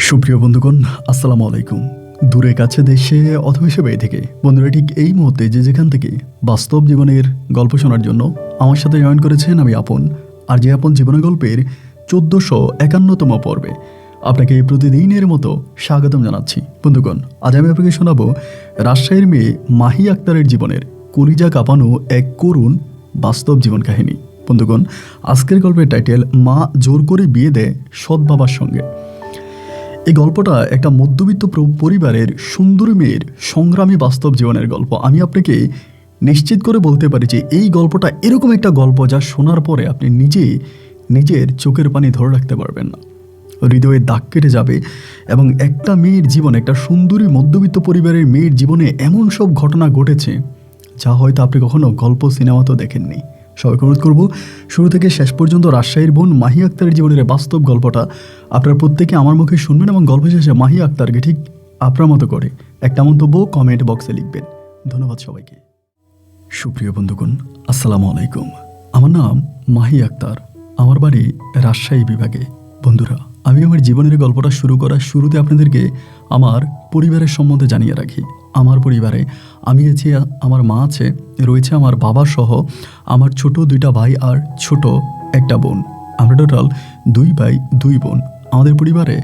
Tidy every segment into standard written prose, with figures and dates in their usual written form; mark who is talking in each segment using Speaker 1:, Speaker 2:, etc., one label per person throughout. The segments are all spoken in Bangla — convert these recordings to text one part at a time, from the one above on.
Speaker 1: সুপ্রিয় বন্ধুগণ, আসসালামু আলাইকুম। দূরে কাছে দেশে অথবা সে বাইরে থেকে বন্ধুরা ঠিক এই মুহূর্তে যে যেখান থেকে বাস্তব জীবনের গল্প শোনার জন্য আমার সাথে জয়েন করেছেন আমি আপন। আর যে আপন জীবনের গল্পের 1451তম পর্বে আপনাকে প্রতিদিনের মতো স্বাগতম জানাচ্ছি। বন্ধুগণ, আজ আমি আপনাকে শোনাবো রাজশাহীর মেয়ে মাহি আক্তারের জীবনের কলিজা কাঁপানো এক করুণ বাস্তব জীবন কাহিনী। বন্ধুগণ, আজকের গল্পের টাইটেল মা জোর করে বিয়ে দেয় সৎ বাবার সঙ্গে। এই গল্পটা একটা মধ্যবিত্ত পরিবারের সুন্দরী মেয়ের সংগ্রামী বাস্তব জীবনের গল্প। আমি আপনাকে নিশ্চিত করে বলতে পারি যে এই গল্পটা এরকম একটা গল্প যা শোনার পরে আপনি নিজের চোখের পানি ধরে রাখতে পারবেন না, হৃদয়ে দাগ কেটে যাবে। এবং একটা মেয়ের জীবন, একটা সুন্দরী মধ্যবিত্ত পরিবারের মেয়ের জীবনে এমন সব ঘটনা ঘটেছে যা হয়তো আপনি কখনো গল্প সিনেমাতেও দেখেননি। সবাইকে অনুরোধ করবো শুরু থেকে শেষ পর্যন্ত রাজশাহীর বোন মাহি আক্তারের জীবনের বাস্তব গল্পটা আপনারা প্রত্যেকে আমার মুখে শুনবেন এবং গল্প শেষে মাহি আক্তারকে ঠিক আপনার মতো করে একটা মন্তব্য কমেন্ট বক্সে লিখবেন। ধন্যবাদ সবাইকে। সুপ্রিয় বন্ধুগণ, আসসালামু আলাইকুম। আমার নাম মাহি আক্তার, আমার বাড়ি রাজশাহী বিভাগে। বন্ধুরা, আমি আমার জীবনের গল্পটা শুরু করার শুরুতে আপনাদেরকে আমার পরিবারের সম্বন্ধে জানিয়ে রাখি। আমার পরিবারে আমি আছি, আমার মা আছে, রয়েছে আমার বাবা সহ আমার ছোট 2টা ভাই আর ছোট একটা বোন। আমরা টোটাল 2 ভাই 2 বোন। আমাদের পরিবারে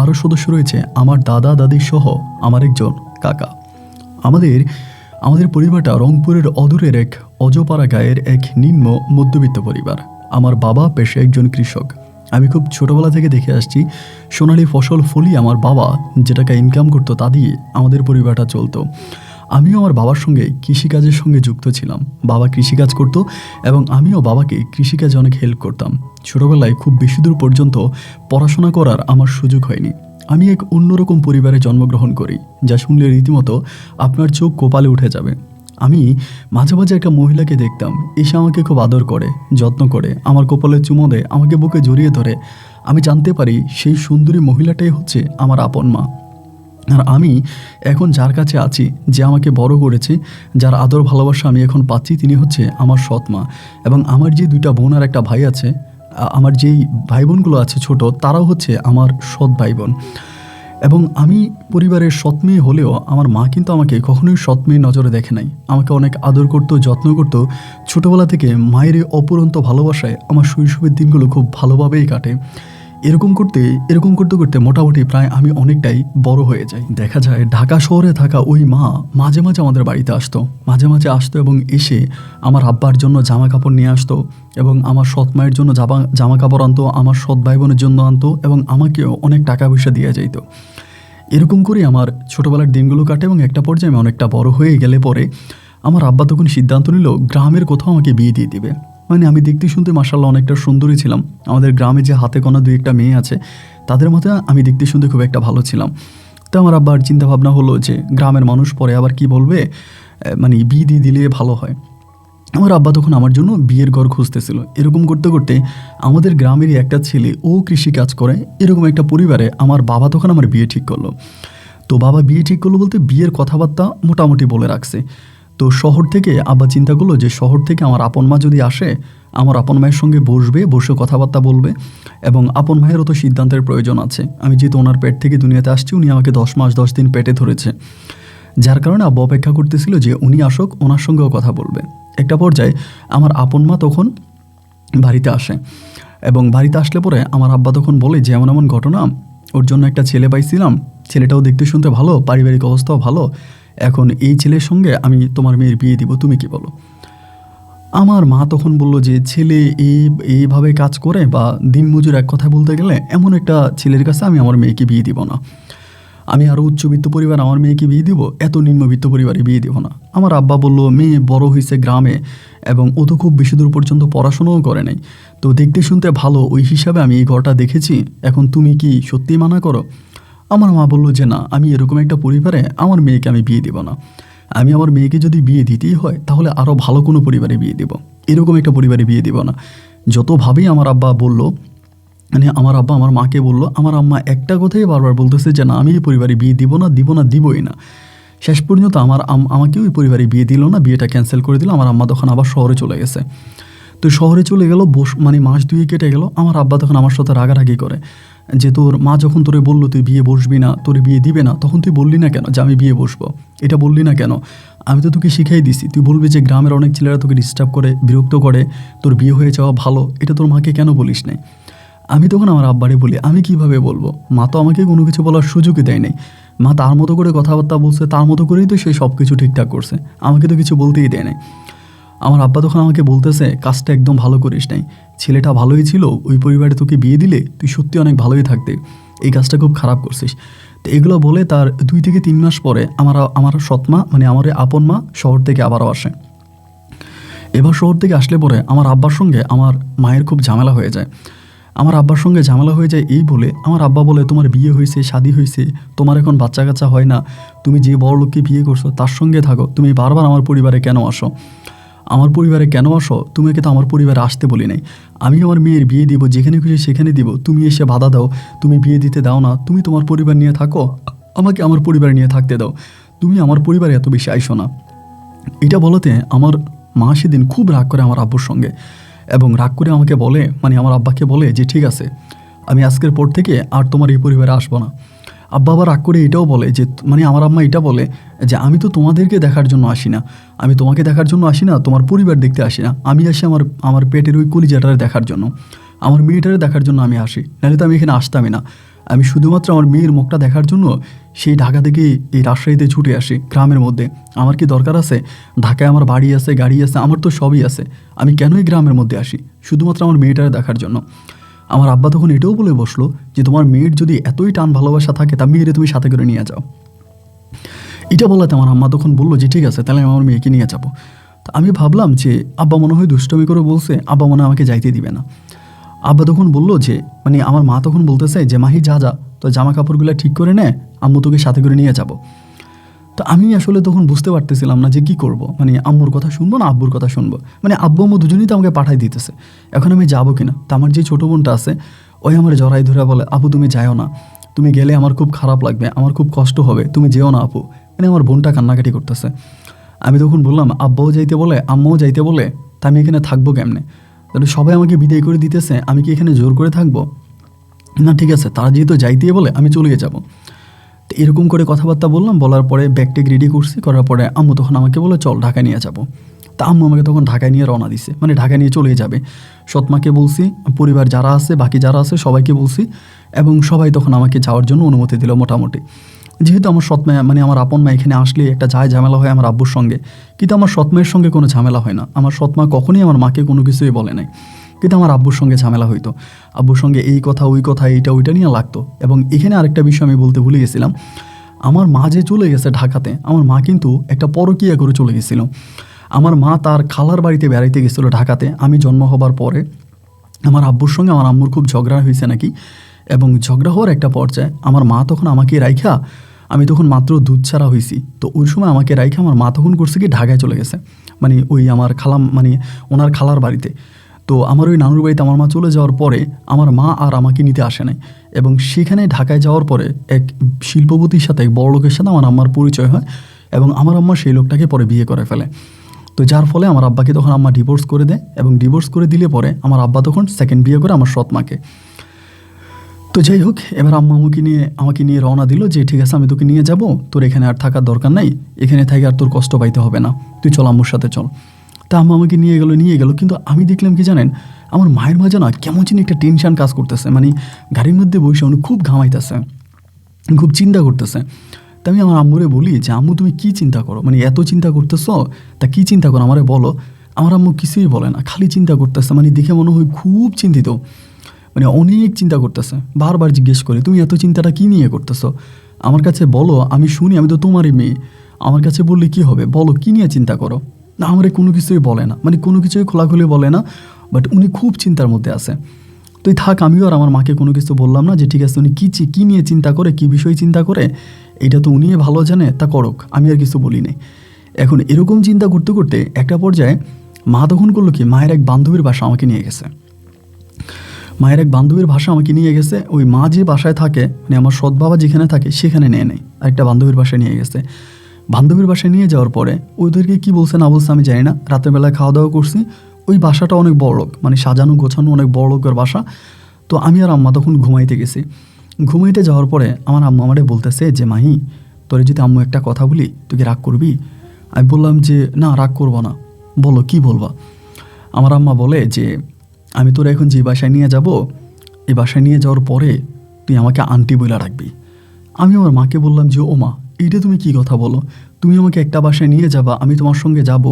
Speaker 1: আরও সদস্য রয়েছে আমার দাদা দাদি সহ আমার একজন কাকা। আমাদের পরিবারটা রংপুরের অদূরের এক অজপাড়া গায়ের এক নিম্ন মধ্যবিত্ত পরিবার। আমার বাবা পেশায় একজন কৃষক। আমি খুব ছোটোবেলা থেকে দেখে আসছি সোনালি ফসল ফলিয়ে আমার বাবা যে টাকা ইনকাম করতো তা দিয়ে আমাদের পরিবারটা চলতো। আমিও আমার বাবার সঙ্গে কৃষিকাজের সঙ্গে যুক্ত ছিলাম। বাবা কৃষিকাজ করতো এবং আমিও বাবাকে কৃষিকাজে অনেক হেল্প করতাম। ছোটোবেলায় খুব বেশি দূর পর্যন্ত পড়াশোনা করার আমার সুযোগ হয়নি। আমি এক অন্যরকম পরিবারে জন্মগ্রহণ করি যা শুনলে রীতিমতো আপনার চোখ কপালে উঠে যাবে। আমি মাঝে মাঝে একটা মহিলাকে দেখতাম, এসে আমাকে খুব আদর করে, যত্ন করে, আমার কপালে চুমো দেয়, আমাকে বুকে জড়িয়ে ধরে। আমি জানতে পারি সেই সুন্দরী মহিলাটাই হচ্ছে আমার আপন মা। আর আমি এখন যার কাছে আছি, যে আমাকে বড় করেছে, যার আদর ভালোবাসা আমি এখন পাচ্ছি, তিনি হচ্ছে আমার সৎ মা। এবং আমার যে 2টা বোন আর একটা ভাই আছে, আমার যেই ভাই বোনগুলো আছে ছোট, তারাও হচ্ছে আমার সৎ ভাই বোন। এবং আমি পরিবারের সৎ মেয়ে হলেও আমার মা কিন্তু আমাকে কখনোই সৎ মেয়ের নজরে দেখে নাই। আমাকে অনেক আদর করতো, যত্ন করতো। ছোটোবেলা থেকে মায়ের অপরন্ত ভালোবাসায় আমার শৈশবের দিনগুলো খুব ভালোভাবেই কাটে। এরকম করতে করতে মোটামুটি প্রায় আমি অনেকটাই বড় হয়ে যাই। দেখা যায় ঢাকা শহরে থাকা ওই মা মাঝে মাঝে আমাদের বাড়িতে আসতো এবং এসে আমার আব্বার জন্য জামা কাপড় নিয়ে আসতো এবং আমার সৎ মায়ের জন্য জামা কাপড় আনতো, আমার সৎ ভাই বোনের জন্য আনতো এবং আমাকেও অনেক টাকা পয়সা দিয়ে যাইতো। এরকম করে আমার ছোটোবেলার দিনগুলো কাটে এবং একটা পর্যায়ে আমি অনেকটা বড় হয়ে গেলে পরে আমার আব্বা তখন সিদ্ধান্ত নিল গ্রামের কোথাও আমাকে বিয়ে দিয়ে দিবে। মানে আমি দেখতে শুনতে মাশাআল্লাহ অনেকটা সুন্দরী ছিলাম। আমাদের গ্রামে যে হাতে গোনা 2-1টা মেয়ে আছে তাদের মধ্যে আমি দেখতে শুনতে খুব একটা ভালো ছিলাম। তো আমার আব্বার চিন্তাভাবনা হলো যে গ্রামের মানুষ পরে আবার কি বলবে, মানে বিয়ে দিয়ে দিলে ভালো হয়। আমার আব্বা তখন আমার জন্য বিয়ের ঘর খুঁজতেছিল। এরকম করতে করতে আমাদের গ্রামেরই একটা ছেলে, ও কৃষিকাজ করে, এরকম একটা পরিবারে আমার বাবা তখন আমার বিয়ে ঠিক করলো। তো বাবা বিয়ে ঠিক করলো বলতে বিয়ের কথাবার্তা মোটামুটি বলে রাখছে। তো শহর থেকে আব্বা চিন্তা করলো যে শহর থেকে আমার আপন মা যদি আসে, আমার আপন মায়ের সঙ্গে বসে কথাবার্তা বলবে এবং আপন মায়েরও তো সিদ্ধান্তের প্রয়োজন আছে। আমি যেহেতু ওনার পেট থেকে দুনিয়াতে আসছি, উনি আমাকে 10 মাস 10 দিন পেটে ধরেছে, যার কারণে আব্বা অপেক্ষা করতেছিল যে উনি আসুক, ওনার সঙ্গেও কথা বলবে। একটা পর্যায়ে আমার আপন মা তখন বাড়িতে আসে এবং বাড়িতে আসলে পরে আমার আব্বা তখন বলে যে এমন এমন ঘটনা, ওর জন্য একটা ছেলে পাইছিলাম, ছেলেটাও দেখতে শুনতে ভালো, পারিবারিক অবস্থাও ভালো, এখন এই ছেলের সঙ্গে আমি তোমার মেয়ের বিয়ে দিব, তুমি কি বলো? আমার মা তখন বলল যে ছেলে এইভাবে কাজ করে বা দিনমজুর, এক কথা বলতে গেলে এমন একটা ছেলের কাছে আমি আমার মেয়েকে বিয়ে দিব না। আমি আরও উচ্চবিত্ত পরিবার আমার মেয়েকে বিয়ে দিব, এত নিম্নবিত্ত পরিবারে বিয়ে দিব না। আমার আব্বা বলল মেয়ে বড় হয়েছে গ্রামে এবং ও তো খুব বেশি দূর পর্যন্ত পড়াশোনাও করে নাই, তো দেখতে শুনতে ভালো, ওই হিসাবে আমি এই ঘরটা দেখেছি, এখন তুমি কি সত্যিই মানা করো? আমার মা বলল যে না, আমি এরকম একটা পরিবারে আমার মেয়েকে আমি বিয়ে দিব না। আমি আমার মেয়েকে যদি বিয়ে দিতেই হয় তাহলে আরও ভালো কোনো পরিবারে বিয়ে দেব, এরকম একটা পরিবারে বিয়ে দেব না। যতভাবেই আমার আব্বা বলল, মানে আমার আব্বা আমার মাকে বলল, আমার আম্মা একটা কথাই বারবার বলতেছে যে না, আমি এই পরিবারে বিয়ে দিব না, দিবই না। শেষ পর্যন্ত আমাকেও ওই পরিবারে বিয়ে দিল না, বিয়েটা ক্যান্সেল করে দিল। আমার আম্মা তখন আবার শহরে চলে গেছে। তো শহরে চলে গেল, মানে মাস 2 কেটে গেল। আমার আব্বা তখন আমার সাথে রাগারাগি করে যে তোর মা যখন তোরে বললো তুই বিয়ে বসবি না, তোরে বিয়ে দিবে না, তখন তুই বললি না কেন যে আমি বিয়ে বসবো? এটা বললি না কেন? আমি তো তোকে শিখাই দিছি, তুই বলবি যে গ্রামের অনেক ছেলেরা তোকে ডিস্টার্ব করে, বিরক্ত করে, তোর বিয়ে হয়ে যাওয়া ভালো, এটা তোর মাকে কেন বলিস নাই? আমি তখন আমার আব্বারে বলি, আমি কিভাবে বলবো? মা তো আমাকে কোনো কিছু বলার সুযোগই দেয় নাই। মা তার মতো করে কথাবার্তা বলছে, তার মতো করেই তো সে সব কিছু ঠিকঠাক করছে, আমাকে তো কিছু বলতেই দেয় নাই। আমার আব্বা তখন আমাকে বলতেছে, কাজটা একদম ভালো করিস নাই, ছেলেটা ভালোই ছিল, ওই পরিবারে তোকে বিয়ে দিলে তুই সত্যি অনেক ভালোই থাকতে, এই কাজটা খুব খারাপ করছিস। তো এগুলো বলে তার 2 থেকে 3 মাস পরে আমার সৎমা মানে আমার আপন মা শহর থেকে আবারও আসে। এবার শহর থেকে আসলে পরে আমার আব্বার সঙ্গে আমার মায়ের খুব ঝামেলা হয়ে যায়। আমার আব্বার সঙ্গে ঝামেলা হয়ে যায় এই বলে, আমার আব্বা বলে তোমার বিয়ে হয়েছে, শাদি হয়েছে, তোমার এখন বাচ্চা কাচ্চা হয় না, তুমি যে বড় লোককে বিয়ে করছো তার সঙ্গে থাকো, তুমি বারবার আমার পরিবারে কেন আসো? আমার পরিবারে কেন আসো? তোমাকে তো আমার পরিবারে আসতে বলি নাই। আমি আমার মেয়ের বিয়ে দিব, যেখানে খুশি সেখানে দিব, তুমি এসে বাধা দাও, তুমি বিয়ে দিতে দাও না, তুমি তোমার পরিবার নিয়ে থাকো, আমাকে আমার পরিবার নিয়ে থাকতে দাও, তুমি আমার পরিবারে এত বেশি আইসো না। এটা বলতে আমার মা সেদিন খুব রাগ করে আমার আব্বুর সঙ্গে, এবং রাগ করে আমাকে বলে, মানে আমার আব্বাকে বলে যে ঠিক আছে, আমি আজকের পর থেকে আর তোমার এই পরিবারে আসবো না। আব্বা আবার রাগ করে এটাও বলে যে, মানে আমার আম্মা এটা বলে যে আমি তো তোমাদেরকে দেখার জন্য আসি না, আমি তোমাকে দেখার জন্য আসি না, তোমার পরিবার দেখতে আসি না, আমি আসি আমার পেটের ওই কলিজাটারে দেখার জন্য, আমার মেয়েটারে দেখার জন্য আমি আসি, নাহলে তো আমি এখানে আসতামই না। আমি শুধুমাত্র আমার মেয়ের মুখটা দেখার জন্য সেই ঢাকা থেকে এই রাজশাহীতে ছুটে আসি গ্রামের মধ্যে। আমার কি দরকার আছে? ঢাকায় আমার বাড়ি আছে, গাড়ি আছে, আমার তো সবই আছে, আমি কেনই গ্রামের মধ্যে আসি? শুধুমাত্র আমার মেয়েটারে দেখার জন্য। আমার আব্বা তখন এটাও বলে বসলো যে তোমার মেয়ের যদি এতই টান ভালোবাসা থাকে তা মেয়েরে তুমি সাথে করে নিয়ে যাও। এটা বলাতে আমার আম্মা তখন বললো যে ঠিক আছে, তাহলে আমি আমার মেয়েকে নিয়ে যাবো। তা আমি ভাবলাম যে আব্বা মনে হয় দুষ্টমি করে বলছে, আব্বা মনে হয় আমাকে যাইতে দিবে না। আব্বা তখন বললো যে, মানে আমার মা তখন বলতেছে যে মাহি যা যা, তো জামা কাপড়গুলো ঠিক করে নে, আম্মু তোকে সাথে করে নিয়ে যাবো। তো আমি আসলে তখন বুঝতে পারতেছিলাম না যে কী করব, মানে আম্মুর কথা শুনবো না আব্বুর কথা শুনবো, মানে আব্বু আম্মু দুজনেই তো আমাকে পাঠাই দিতেছে, এখন আমি যাবো কিনা। তো আমার যে ছোটো বোনটা আছে ওই আমার জড়াই ধরে বলে, আপু তুমি যাও না, তুমি গেলে আমার খুব খারাপ লাগবে, আমার খুব কষ্ট হবে, তুমি যেও না আপু। মানে আমার বোনটা কান্নাকাটি করতেছে। আমি তখন বললাম আব্বাও যাইতে বলে, আম্মাও যাইতে বলে, তা আমি এখানে থাকবো কেমনে? তাহলে সবাই আমাকে বিদায় করে দিতেছে, আমি কি এখানে জোর করে থাকবো? না ঠিক আছে, তারা যেহেতু যাইতেই বলে আমি চলে যাবো। তো এরকম করে কথাবার্তা বললাম, বলার পরে ব্যাগটেগ রেডি করছি, করার পরে আম্মু তখন আমাকে বলে চল ঢাকায় নিয়ে যাবো। তা আম্মু আমাকে তখন ঢাকায় নিয়ে রওনা দিছে, মানে ঢাকায় নিয়ে চলে যাবে। সৎমাকে বলছি, পরিবার যারা আছে বাকি যারা আছে সবাইকে বলছি, এবং সবাই তখন আমাকে যাওয়ার জন্য অনুমতি দিল মোটামুটি। যেহেতু আমার সৎমা মানে আমার আপন মা এখানে আসলে একটা ঝামেলা হয় আমার আব্বুর সঙ্গে, কিন্তু আমার সৎমায়ের সঙ্গে কোনো ঝামেলা হয় না। আমার সৎমা কখনোই আমার মাকে কোনো কিছুই বলে নাই, কিন্তু আমার আব্বুর সঙ্গে ঝামেলা হইতো। আব্বুর সঙ্গে এই কথা ওই কথা এইটা ওইটা নিয়ে লাগতো। এবং এখানে আরেকটা বিষয় আমি বলতে ভুলে গেছিলাম, আমার মা যে চলে গেছে ঢাকাতে, আমার মা কিন্তু একটা পরকীয়া করে চলে গেছিল। আমার মা তার খালার বাড়িতে বেড়াইতে গেছিলো ঢাকাতে, আমি জন্ম হবার পরে। আমার আব্বুর সঙ্গে আমার আম্মুর খুব ঝগড়া হয়েছে নাকি, এবং ঝগড়া হওয়ার একটা পর্যায়ে আমার মা তখন আমাকে রাইখা, আমি তখন মাত্র দুধ ছাড়া হয়েছি, তো ওই সময় আমাকে রাইখা আমার মা তখন করছে কি ঢাকায় চলে গেছে, মানে ওই আমার খালাম মানে ওনার খালার বাড়িতে। তো আমার ওই নানুর বাড়িতে আমার মা চলে যাওয়ার পরে আমার মা আর আমাকে নিতে আসে নাই, এবং সেখানে ঢাকায় যাওয়ার পরে এক শিল্পপতির সাথে, এক বড় লোকের সাথে আমার আম্মার পরিচয় হয়, এবং আমার আম্মা সেই লোকটাকে পরে বিয়ে করে ফেলে। তো যার ফলে আমার আব্বাকে তখন আম্মা ডিভোর্স করে দেয়, এবং ডিভোর্স করে দিলে পরে আমার আব্বা তখন সেকেন্ড বিয়ে করে আমার সৎ মাকে। তো যাই হোক, এবার আম্মা আমাকে নিয়ে রওনা দিল যে ঠিক আছে আমি তোকে নিয়ে যাব, তোর এখানে আর থাকার দরকার নাই, এখানে থেকে আর তোর কষ্ট পাইতে হবে না, তুই চল আম্মুর সাথে চল। তা আম্মা আমাকে নিয়ে গেল, কিন্তু আমি দেখলাম কি জানেন, আমার মায়ের মাঝে না কেমন চিনি একটা টেনশন কাজ করতেছে, মানে গাড়ির মধ্যে বসে উনি খুব ঘামাইতেছে, খুব চিন্তা করতেছে। তা আমি আমার আম্মুরে বলি যে আম্মু তুমি কী চিন্তা করো, মানে এত চিন্তা করতেছো, তা কী চিন্তা করো আমারে বলো। আমার আম্মু কিছুই বলে না, খালি চিন্তা করতেছে, মানে দেখে মনে হয় খুব চিন্তিত, মানে অনেক চিন্তা করতেছে। বারবার জিজ্ঞেস করে তুমি এত চিন্তাটা কী নিয়ে করতেছো, আমার কাছে বলো, আমি শুনি, আমি তো তোমারই মেয়ে, আমার কাছে বললে কী হবে, বলো কী নিয়ে চিন্তা করো। না আমারে কোনো কিছুই বলে না, মানে কোনো কিছুই খোলাখুলি বলে না, বাট উনি খুব চিন্তার মধ্যে আছে। তুই থাক, আমিও আর আমার মাকে কোনো কিছু বললাম না যে ঠিক আছে উনি কী নিয়ে চিন্তা করে, কী বিষয় চিন্তা করে, এটা তো উনিই ভালো জানে, তা করুক, আমি আর কিছু বলি নাই। এখন এরকম চিন্তা করতে করতে একটা পর্যায়ে মা তখন করলো কি, মায়ের এক বান্ধবীর বাসা আমাকে নিয়ে গেছে। ওই মা যে বাসায় থাকে, মানে আমার সৎ বাবা যেখানে থাকে সেখানে নিয়ে নেয়, আরেকটা বান্ধবীর বাসায় নিয়ে গেছে। বান্ধবীর বাসায় নিয়ে যাওয়ার পরে ওদেরকে কি বলছে না বলছে আমি জানি না, রাতের বেলায় খাওয়া দাওয়া করছি। ওই বাসাটা অনেক বড় লোক, মানে সাজানো গোছানো অনেক বড় লোকের বাসা। তো তো আমি আর আম্মা তখন ঘুমাইতে গেছি। ঘুমাইতে যাওয়ার পরে আমার আম্মু আমারে বলতেছে যে মাহি, তোরে যদি আম্মু একটা কথা বলি তুই কি রাগ করবি? আমি বললাম যে না, রাগ করবো না, বলো কি বলবা। আমার আম্মা বলে যে আমি তোরা এখন যে বাসায় নিয়ে যাব, এই বাসায় নিয়ে যাওয়ার পরে তুই আমাকে আন্টি বলে রাখবি। আমি আমার মাকে বললাম যে ও মা, এইটা তুমি কি কথা বলো? তুমি আমাকে একটা বাসায় নিয়ে যাবা, আমি তোমার সঙ্গে যাব,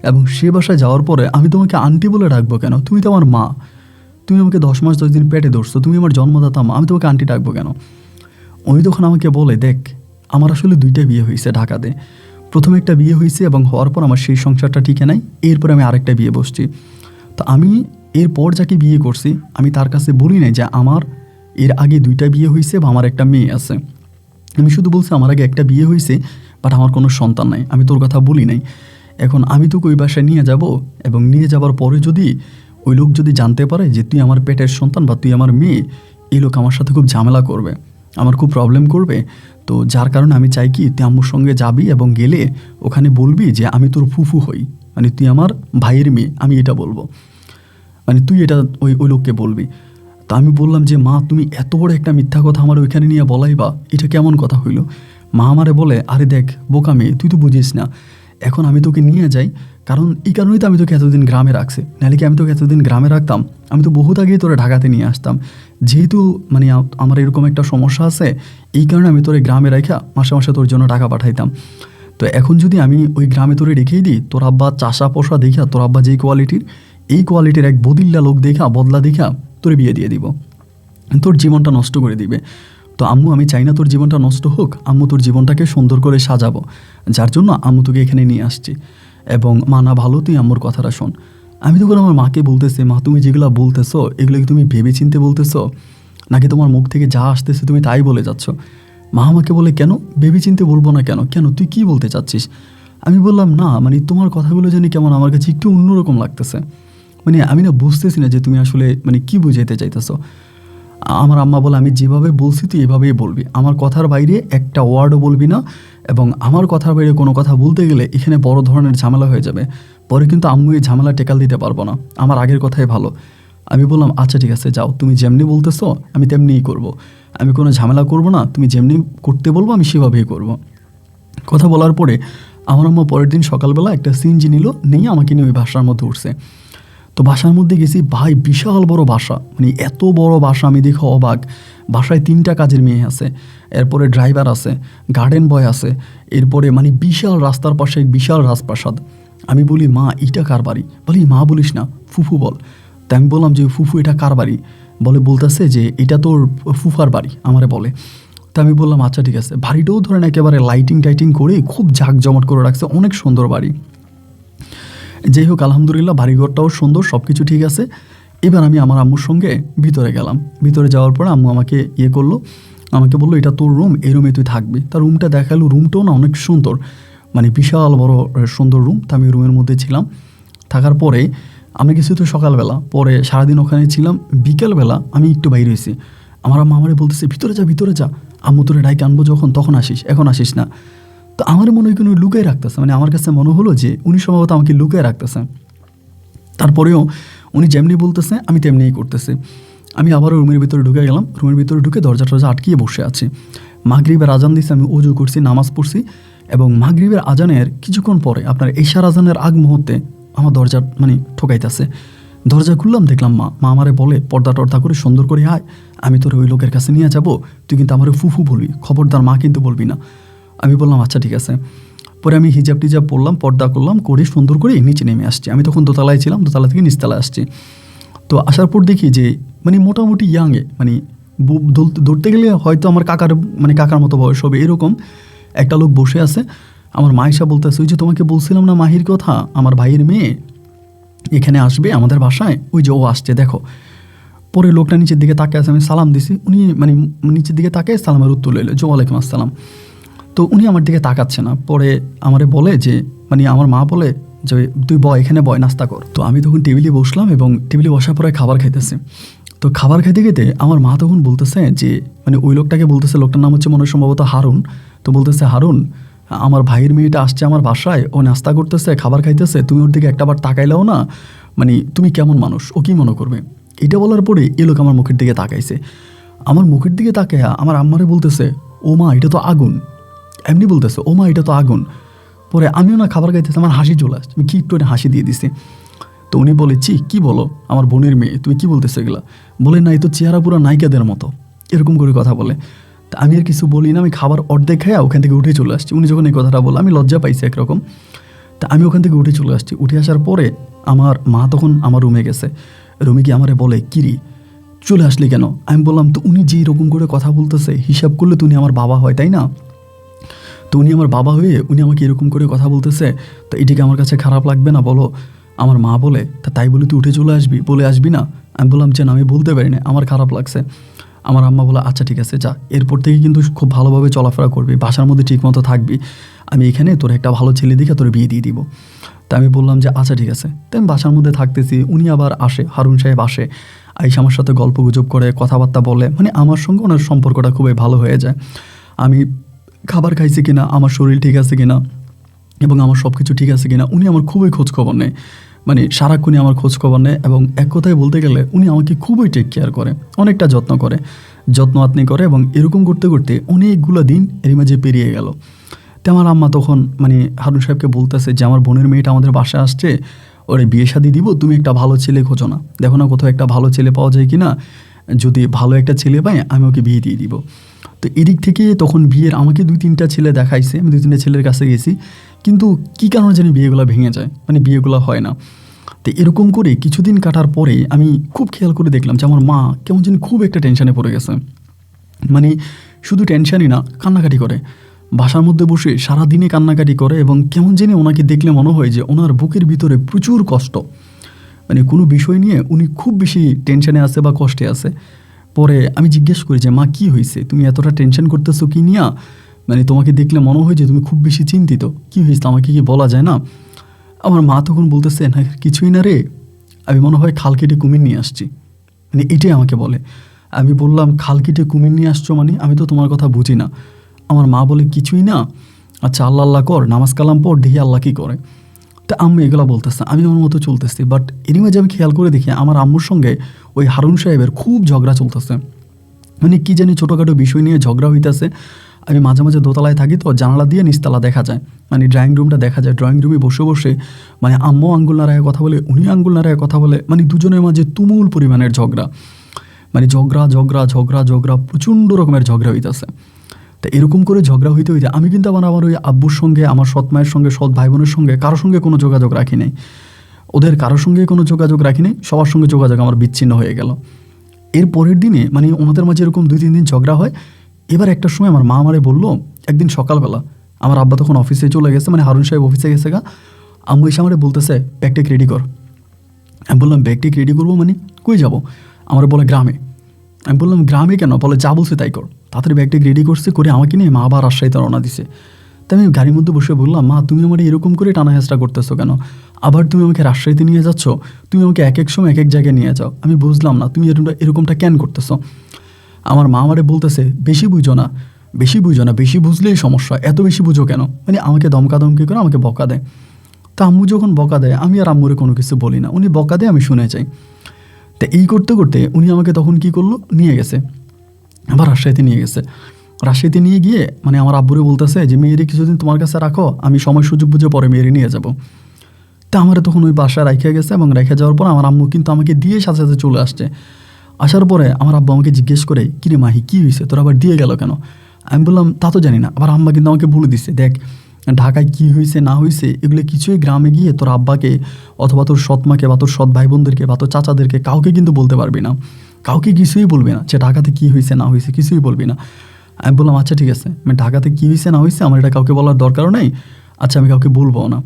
Speaker 1: এবং সে বাসায় যাওয়ার পরে আমি তোমাকে আন্টি বলে রাখবো কেন? তুমি তো আমার মা, তুমি আমাকে 10 মাস 10 দিন পেটে ধরছো, তুমি আমার জন্মদাতা মা, আমি তোমাকে আন্টি ডাকবো কেন? উনি তখন আমাকে বলে, দেখ আমার আসলে 2টা বিয়ে হয়েছে ঢাকাতে। প্রথমে একটা বিয়ে হয়েছে এবং হওয়ার পর আমার সেই সংসারটা টিকে নাই, এরপরে আমি আরেকটা বিয়ে বসছি। তো আমি এরপর যাকে বিয়ে করছি আমি তার কাছে বলি নাই যে আমার এর আগে 2টা বিয়ে হয়েছে বা আমার একটা মেয়ে আছে। আমি শুধু বলছি আমার আগে একটা বিয়ে হয়েছে, বাট আমার কোনো সন্তান নাই, আমি তোর কথা বলি নাই। এখন আমি তোকে ওই বাসায় নিয়ে যাব, এবং নিয়ে যাবার পরে যদি ওই লোক যদি জানতে পারে যে তুই আমার পেটের সন্তান বা তুই আমার মেয়ে, এই লোক আমার সাথে খুব ঝামেলা করবে, আমার খুব প্রবলেম করবে। তো যার কারণে আমি চাই কি তুই আম্মুর সঙ্গে যাবি এবং গেলে ওখানে বলবি যে আমি তোর ফুফু হই, মানে তুই আমার ভাইয়ের মেয়ে, আমি এটা বলবো, মানে তুই এটা ওই ওই লোককে বলবি। তা আমি বললাম যে মা, তুমি এত বড় একটা মিথ্যা কথা আমার ওইখানে নিয়ে বলাই বা, এটা কেমন কথা হইল? মা আমারে বলে, আরে দেখ বোকা মেয়ে, তুই তো বুঝিস না, এখন আমি তোকে নিয়ে যাই, কারণ এই কারণেই তো আমি তোকে এতদিন গ্রামে রাখছি, নাহলে কি আমি তোকে এতদিন গ্রামে রাখতাম? আমি তো বহুত আগেই তোরে ঢাকাতে নিয়ে আসতাম। যেহেতু মানে আমার এরকম একটা সমস্যা আছে, এই কারণে আমি তোরে গ্রামে রাখা মাসে মাসে তোর জন্য টাকা পাঠাইতাম। তো এখন যদি আমি ওই গ্রামে তোরে রেখেই দিই, তোর আব্বা চাষা পোষা দেখা, তোর আব্বা যেই কোয়ালিটির, এই কোয়ালিটির এক বদিল্লা লোক দেখা, বদলা দেখা তোরে বিয়ে দিয়ে দিব, তোর জীবনটা নষ্ট করে দিবে। তো আম্মু, আমি চাই না তোর জীবনটা নষ্ট হোক, আম্মু তোর জীবনটাকে সুন্দর করে সাজাবো, যার জন্য আম্মু তোকে এখানে নিয়ে আসছি। এবং মা না ভালো, তুই আম্মুর কথাটা শোন। আমি তখন আমার মাকে বলতেছি, মা তুমি যেগুলো বলতেছো এগুলো কি তুমি ভেবে চিনতে বলতেছো, নাকি তোমার মুখ থেকে যা আসতেছে তুমি তাই বলে যাচ্ছ? মা আমাকে বলে, কেন ভেবে চিনতে বলবো না কেন, কেন তুই কি বলতে চাচ্ছিস? আমি বললাম না, মানে তোমার কথাগুলো জানি কেমন আমার কাছে একটু অন্যরকম লাগতেছে, মানে আমি না বুঝতেছি না যে তুমি আসলে মানে কি বুঝাইতে চাইতেছো। আমার আম্মা বলে, আমি যেভাবে বলছি তুই এভাবেই বলবি, আমার কথার বাইরে একটা ওয়ার্ডও বলবি না, এবং আমার কথার বাইরে কোনো কথা বলতে গেলে এখানে বড় ধরনের ঝামেলা হয়ে যাবে, পরে কিন্তু আম্মু এই ঝামেলা টেকাল দিতে পারবো না, আমার আগের কথাই ভালো। আমি বললাম আচ্ছা ঠিক আছে, যাও, তুমি যেমনি বলতেছো আমি তেমনিই করব, আমি কোনো ঝামেলা করব না, তুমি যেমনি করতে বলবো আমি সেভাবেই করব। কথা বলার পরে আমার আম্মা পরের দিন সকালবেলা একটা সিএনজি নিয়ে আমাকে নিয়ে ওই বাসার মধ্যে উঠছে। তো বাসার মধ্যে গেছি, ভাই বিশাল বড় বাসা, মানে এত বড় বাসা আমি দেখে অবাক। বাসায় 3টা কাজের মেয়ে আছে, এরপরে ড্রাইভার আছে, গার্ডেন বয় আছে, এরপরে মানে বিশাল রাস্তার পাশে এক বিশাল রাজপ্রাসাদ। আমি বলি, মা এটা কার বাড়ি? বলি, মা বলিস না, ফুফু বল। তা আমি বললাম যে ফুফু এটা কার বাড়ি? বলতেছে যে এটা তোর ফুফার বাড়ি, আমারে বলে। তা আমি বললাম আচ্ছা ঠিক আছে। বাড়িটাও ধরেন একেবারে লাইটিং টাইটিং করে খুব জাঁকজমট করে রাখছে, অনেক সুন্দর বাড়ি। যাই হোক, আলহামদুলিল্লাহ বাড়িঘরটাও সুন্দর, সব কিছু ঠিক আছে। এবার আমি আমার আম্মুর সঙ্গে ভিতরে গেলাম। ভিতরে যাওয়ার পরে আম্মু আমাকে করলো, আমাকে বললো এটা তোর রুম, এই রুমে তুই থাকবি। তার রুমটা দেখালো, রুমটাও না অনেক সুন্দর, মানে বিশাল বড় সুন্দর রুম। তা আমি রুমের মধ্যে ছিলাম। থাকার পরে আমি গেছি তো সকালবেলা, পরে সারাদিন ওখানে ছিলাম। বিকেলবেলা আমি একটু বাইরে হয়েছি, আমার আম্মা আমারে বলতেছে ভিতরে যা ভিতরে যা, আম্মু তোরে ডাইকে আনবো যখন তখন আসিস, এখন আসিস না। তো আমার মনে হয় কোনো লুকায় রাখতেছে, মানে আমার কাছে মনে হলো যে উনি সম্ভবত আমাকে লুকায় রাখতেছে। তারপরেও উনি যেমনি বলতেছে আমি তেমনিই করতেছি। আমি আবারও রুমের ভিতরে ঢুকে গেলাম। রুমের ভিতরে ঢুকে দরজা টরজা আটকিয়ে বসে আছি। মাগরিবের আজান দিছে, আমি ওযু করছি, নামাজ পড়ছি, এবং মাগরিবের আজানের কিছুক্ষণ পরে আপনার এশার আজানের আগ মুহূর্তে আমার দরজা মানে ঠোকাইতেছে। দরজা খুললাম, দেখলাম মা আমারে বলে, পর্দা টর্দা করে সুন্দর করে আয়, আমি তোর ওই লোকের কাছে নিয়ে যাব, তুই কিন্তু আমারে ফুফু বলবি, খবরদার মা কিন্তু বলবি না। আমি বললাম আচ্ছা ঠিক আছে। পরে আমি হিজাব টিজাব পরলাম, পর্দা করলাম, করে সুন্দর করে নিচে নেমে আসছি। আমি তখন দোতলায় ছিলাম, দোতলা থেকে নিচতলায় আসছি। তো আসার পর দেখি যে মানে মোটামুটি ইয়াংয়ে, মানে ধরতে গেলে হয়তো আমার কাকার মতো বয়স হবে, এরকম একটা লোক বসে আছে। আমার মা এসে বলতেছে, ওই যে তোমাকে বলছিলাম না মাহির কথা, আমার ভাইয়ের মেয়ে এখানে আসবে আমাদের বাসায়, ওই যে ও আসছে দেখো। পরে লোকটা নিচের দিকে তাকে আছে, আমি সালাম দিছি, উনি মানে নিচের দিকে তাকে সালামের উত্তর লইল যে ওয়ালাইকুম আসসালাম। তো উনি আমার দিকে তাকাচ্ছে না। পরে আমারে বলে যে মানে আমার মা বলে যে তুই এখানে নাস্তা কর। তো আমি তখন টেবিলে বসলাম, এবং টেবিলে বসার পরে খাবার খাইতেছি। তো খাবার খাইতে খেতে আমার মা তখন বলতেছে যে মানে ওই লোকটাকে বলতেছে, লোকটার নাম হচ্ছে মনে হয় সম্ভবত হারুন। তো বলতেছে, হারুন আমার ভাইয়ের মেয়েটা আসছে আমার বাসায়, ও নাস্তা করতেছে, খাবার খাইতেছে, তুমি ওর দিকে একটাবার তাকাইলেও না, মানে তুমি কেমন মানুষ, ও কী মনে করবে? এটা বলার পরে এ লোক আমার মুখের দিকে তাকাইছে। আমার মুখের দিকে তাকাইয়া আমার আম্মারে বলতেছে, ও মা এটা তো আগুন। এমনি বলতেছে, ও মা এটা তো আগুন। পরে আমিও না খাবার খাইতেছি, আমার হাসি চলে আসছে, আমি কি একটু হাসি দিয়ে দিছি। তো উনি বলে, কি বলো, আমার বোনের মেয়ে, তুমি কি বলতেছো এগুলা? বলে না, এই তো চেহারা পুরো নায়িকাদের মতো, এরকম করে কথা বলে। তা আমি আর কিছু বলি না, আমি খাবার অর্ধেক খাইয়া ওখান থেকে উঠে চলে আসছি। উনি যখন এই কথাটা বলে আমি লজ্জা পাইছি একরকম। তা আমি ওখান থেকে উঠে চলে আসছি। উঠে আসার পরে আমার মা তখন আমার রুমে গেছে। রুমে গিয়ে আমারে বলে, কিরি চলে আসলি কেন? আমি বললাম, তো উনি যে এরকম করে কথা বলতেছে, হিসাব করলে তো উনি আমার বাবা হয়, তাই না? তো উনি আমার বাবা হয়ে উনি আমাকে এরকম করে কথা বলতেছে, তো এটিকে আমার কাছে খারাপ লাগবে না বলো? আমার মা বলে, তাই বলে তুই উঠে চলে আসবি, বলে আসবি না? আমি বললাম যে না, আমি বলতে পারি না, আমার খারাপ লাগছে। আমার আম্মা বলে, আচ্ছা ঠিক আছে যা, এরপর থেকে কিন্তু খুব ভালোভাবে চলাফেরা করবি, বাসার মধ্যে ঠিক মতো থাকবি, আমি এখানে তোর একটা ভালো ছেলে দেখে তোর বিয়ে দিয়ে দিব। তা আমি বললাম যে আচ্ছা ঠিক আছে। তো আমি বাসার মধ্যে থাকতেছি, উনি আবার আসে, হারুন সাহেব আসে, আইসা আমার সাথে গল্প গুজব করে, কথাবার্তা বলে, মানে আমার সঙ্গে ওনার সম্পর্কটা খুবই ভালো হয়ে যায়। আমি খাবার খাইছি কিনা, আমার শরীর ঠিক আছে কিনা এবং আমার সব কিছু ঠিক আছে কিনা উনি আমার খুবই খোঁজখবর নেয়, মানে সারাক্ষণই আমার খোঁজখবর নেয়। এবং এক কথায় বলতে গেলে উনি আমাকে খুবই টেক কেয়ার করে, অনেকটা যত্ন আত্নি করে। এবং এরকম করতে করতে অনেকগুলো দিন এর মাঝে পেরিয়ে গেল। তো আমার আম্মা তখন মানে হারুন সাহেবকে বলতেছে যে আমার বোনের মেয়েটা আমাদের বাসায় আসছে, ওরে বিয়ে শাদি দিব, তুমি একটা ভালো ছেলে খোঁজো না, দেখো না কোথাও একটা ভালো ছেলে পাওয়া যায় কি না, যদি ভালো একটা ছেলে পাই আমি ওকে বিয়ে দিয়ে দিব। তো এদিক থেকে তখন বিয়ের আমাকে 2-3টা ছেলে দেখাইছে, আমি 2-3টা ছেলের কাছে গেছি, কিন্তু কী কারণে জানি বিয়েগুলো ভেঙে যায়, মানে বিয়েগুলো হয় না। তো এরকম করে কিছুদিন কাটার পরে আমি খুব খেয়াল করে দেখলাম যে আমার মা কেমন যেন খুব একটা টেনশানে পড়ে গেছে। মানে শুধু টেনশানই না, কান্নাকাটি করে, বাসার মধ্যে বসে সারাদিনে কান্নাকাটি করে। এবং কেমন জানি ওনাকে দেখলে মনে হয় যে ওনার বুকের ভিতরে প্রচুর কষ্ট, মানে কোনো বিষয় নিয়ে উনি খুব বেশি টেনশানে আছে বা কষ্টে আছে। পরে আমি জিজ্ঞেস করি যে মা কী হয়েছে, তুমি এতটা টেনশন করতেছো কি নিয়া, মানে তোমাকে দেখলে মনে হয় যে তুমি খুব বেশি চিন্তিত, কী হয়েছে আমাকে কি বলা যায় না? আমার মা তখন বলতেছে, না কিছুই না রে, আমি মনে হয় খাল কেটে কুমির নিয়ে আসছি, মানে এটাই আমাকে বলে। আমি বললাম, খাল কেটে কুমির নিয়ে আসছো মানে? আমি তো তোমার কথা বুঝি না। আমার মা বলে, কিছুই না, আচ্ছা আল্লাহ আল্লাহ কর, নামাজ কালাম পড়, দেখি আল্লাহ কী করে। তা আম্মু এগুলো বলতেছে, আমি আমার মতো চলতেছি। বাট এরই মাঝে আমি খেয়াল করে দেখি আমার আম্মুর সঙ্গে ওই হারুন সাহেবের খুব ঝগড়া চলতেছে, মানে কী জানি ছোটোখাটো বিষয় নিয়ে ঝগড়া হইতেছে। আমি মাঝে মাঝে দোতলায় থাকি, তো জানালা দিয়ে নিচতলা দেখা যায়, মানে ড্রয়িং রুমটা দেখা যায়। ড্রয়িং রুমে বসে বসে মানে আম্মু আঙ্গুল নাড়ায় কথা বলে, উনি আঙ্গুল নাড়ায় কথা বলে, মানে দুজনের মাঝে তুমুল পরিমাণের ঝগড়া, মানে ঝগড়া প্রচণ্ড রকমের ঝগড়া হইতেছে। তা এরকম করে ঝগড়া হইতে হইতে আমি কিন্তু আমার ওই আব্বুর সঙ্গে, আমার সৎ মায়ের সঙ্গে, সৎ ভাই বোনের সঙ্গে কারোর সঙ্গে কোনো যোগাযোগ রাখি নাই, ওদের কারোর সঙ্গে কোনো যোগাযোগ রাখি নাই, সবার সঙ্গে যোগাযোগ আমার বিচ্ছিন্ন হয়ে গেল। এর পরের দিনে মানে ওনাদের মাঝে এরকম 2-3 দিন ঝগড়া হয়। এবার একটা সময় আমার মা আমারে বললো, একদিন সকালবেলা আমার আব্বা তখন অফিসে চলে গেছে, মানে হারুন সাহেব অফিসে গেছে গা, আম্মু এসে আমারে বলতেছে ব্যাগটেক রেডি কর। আমি বললাম ব্যাগটেক রেডি করবো মানে? কই যাব? আমার বলে গ্রামে। আমি বললাম গ্রামে কেন? বলে যা বলছে তাই কর। তাড়াতাড়ি ব্যাগটেক রেডি করছে, করে আমাকে নিয়ে মা আবার রাজশাহীতে রওনা দিছে। তাই আমি গাড়ির মধ্যে বসে বললাম, মা তুমি আমার এরকম করে টানা হেঁচড়া করতেছো কেন? আবার তুমি আমাকে রাজশাহীতে নিয়ে যাচ্ছ, তুমি আমাকে এক এক সময় এক এক জায়গায় নিয়ে যাও, আমি বুঝলাম না তুমি এরকমটা কেন করতেছো। আমার মা আমারে বলতেছে, বেশি বুঝো না, বেশি বুঝলেই সমস্যা, এত বেশি বুঝো কেন? মানে আমাকে ধমকি করে আমাকে বকা দেয়। তা আম্মু যখন বকা দেয় আমি আর আম্মুরে কোনো কিছু বলি না, উনি বকা দেয় আমি শুনে যাই। তা এই করতে করতে উনি আমাকে তখন কি করলো, নিয়ে গেছে, আবার রাজশাহীতে নিয়ে গেছে। রাজশাহীতে নিয়ে গিয়ে মানে আমার আব্বুরে বলতেছে যে মেয়েরে কিছুদিন তোমার কাছে রাখো, আমি সময় সুযোগ বুঝে পরে মেয়েরে নিয়ে যাব। তা আমার তখন ওই বাসায় রাইখা গেছে, এবং রাইখা যাওয়ার পর আমার আম্মু কিন্তু আমাকে দিয়ে সাথে সাথে চলে আসছে। আসার পরে আমার আব্বু আমাকে জিজ্ঞেস করে, কিরে মাহি কী হয়েছে, তোর আবার দিয়ে গেল কেন? আমি বললাম তা তো জানি না। আবার আম্মা কিন্তু আমাকে বলে দিচ্ছে, দেখ ঢাকায় কী হয়েছে না হয়েছে এগুলো কিছুই গ্রামে গিয়ে তোর আব্বাকে অথবা তোর সৎ মাকে বা তোর সৎ ভাই বোনদেরকে বা তোর চাচাদেরকে কাউকে কিন্তু বলতে পারবি না, কাউকে কিছুই বলবি না, যে ঢাকাতে কী হয়েছে না হয়েছে কিছুই বলবি না। আমি বললাম আচ্ছা ঠিক আছে, আমি ঢাকাতে কী হয়েছে না হয়েছে আমার এটা কাউকে বলার দরকারও নেই, আচ্ছা আমি কাউকে বলবো না।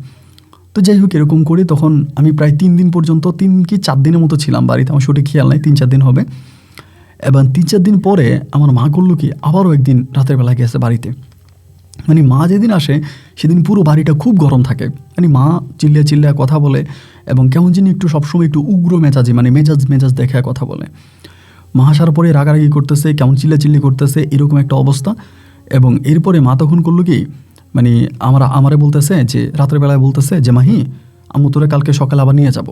Speaker 1: তো যাই হোক এরকম করে তখন আমি প্রায় 3 দিন পর্যন্ত, 3 কি 4 দিনের মতো ছিলাম বাড়িতে, আমার সঠিক খেয়াল নাই, 3-4 দিন হবে। এবং 3-4 দিন পরে আমার মা করলো কি, আবারও একদিন রাতের বেলা গেছে বাড়িতে। মানে মা যেদিন আসে সেদিন পুরো বাড়িটা খুব গরম থাকে, মানে মা চিল্লিয়া কথা বলে এবং কেমন যিনি একটু সবসময় একটু উগ্র মেজাজি, মানে মেজাজ দেখায় কথা বলে। মা আসার পরে রাগারাগি করতেছে, কেমন চিল্লি করতেছে, এরকম একটা অবস্থা। এবং এরপরে মা তখন করলো কি, মানে আমারে বলতেছে যে রাতের বেলায় বলতেছে যে মাহি আম্মু তোরে কালকে সকালে আবার নিয়ে যাব।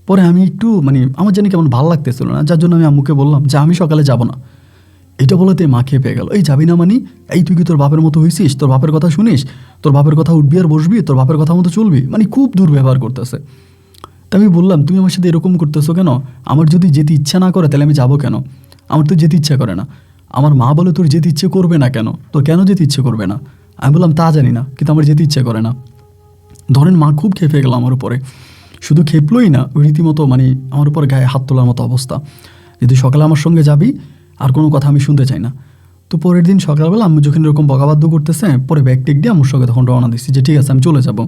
Speaker 1: পরে আমি একটু মানে আমার জানি কেমন ভালো লাগতেছিল না, যার জন্য আমি আম্মুকে বললাম যে আমি সকালে যাব না। এটা বলাতে মা খেয়ে পেয়ে গেল, এই যাবি না মানে, এই তুই কি তোর বাপের মতো হয়েছিস, তোর বাপের কথা শুনিস, তোর বাপের কথা উঠবি আর বসবি, তোর বাপের কথা মতো চলবি, মানে খুব দুর্ব্যবহার করতেছে। তা আমি বললাম তুমি আমার সাথে এরকম করতেছো কেন, আমার যদি যেতে ইচ্ছা না করে তাহলে আমি যাবো কেন, আমার তো যেতে ইচ্ছা করে না। আমার মা বলে তোর যেতে ইচ্ছে করবে না কেন, তোর কেন যেতে ইচ্ছে করবে না? আমি বললাম তা জানি না, কিন্তু আমার যেতে ইচ্ছে করে না। ধরেন মা খুব খেপে গেল আমার উপরে, শুধু খেপলোই না, রীতিমতো মানে আমার উপর গায়ে হাত তোলার মতো অবস্থা, যদি সকালে আমার সঙ্গে যাবি আর কোনো কথা আমি শুনতে চাই না। তো পরের দিন সকালবেলা আমি যখন এরকম বকাবাদ্য করতেছে, পরে ব্যাগ টেক দিয়ে আমার সঙ্গে তখন রওনা দিচ্ছি যে ঠিক আছে আমি চলে যাব।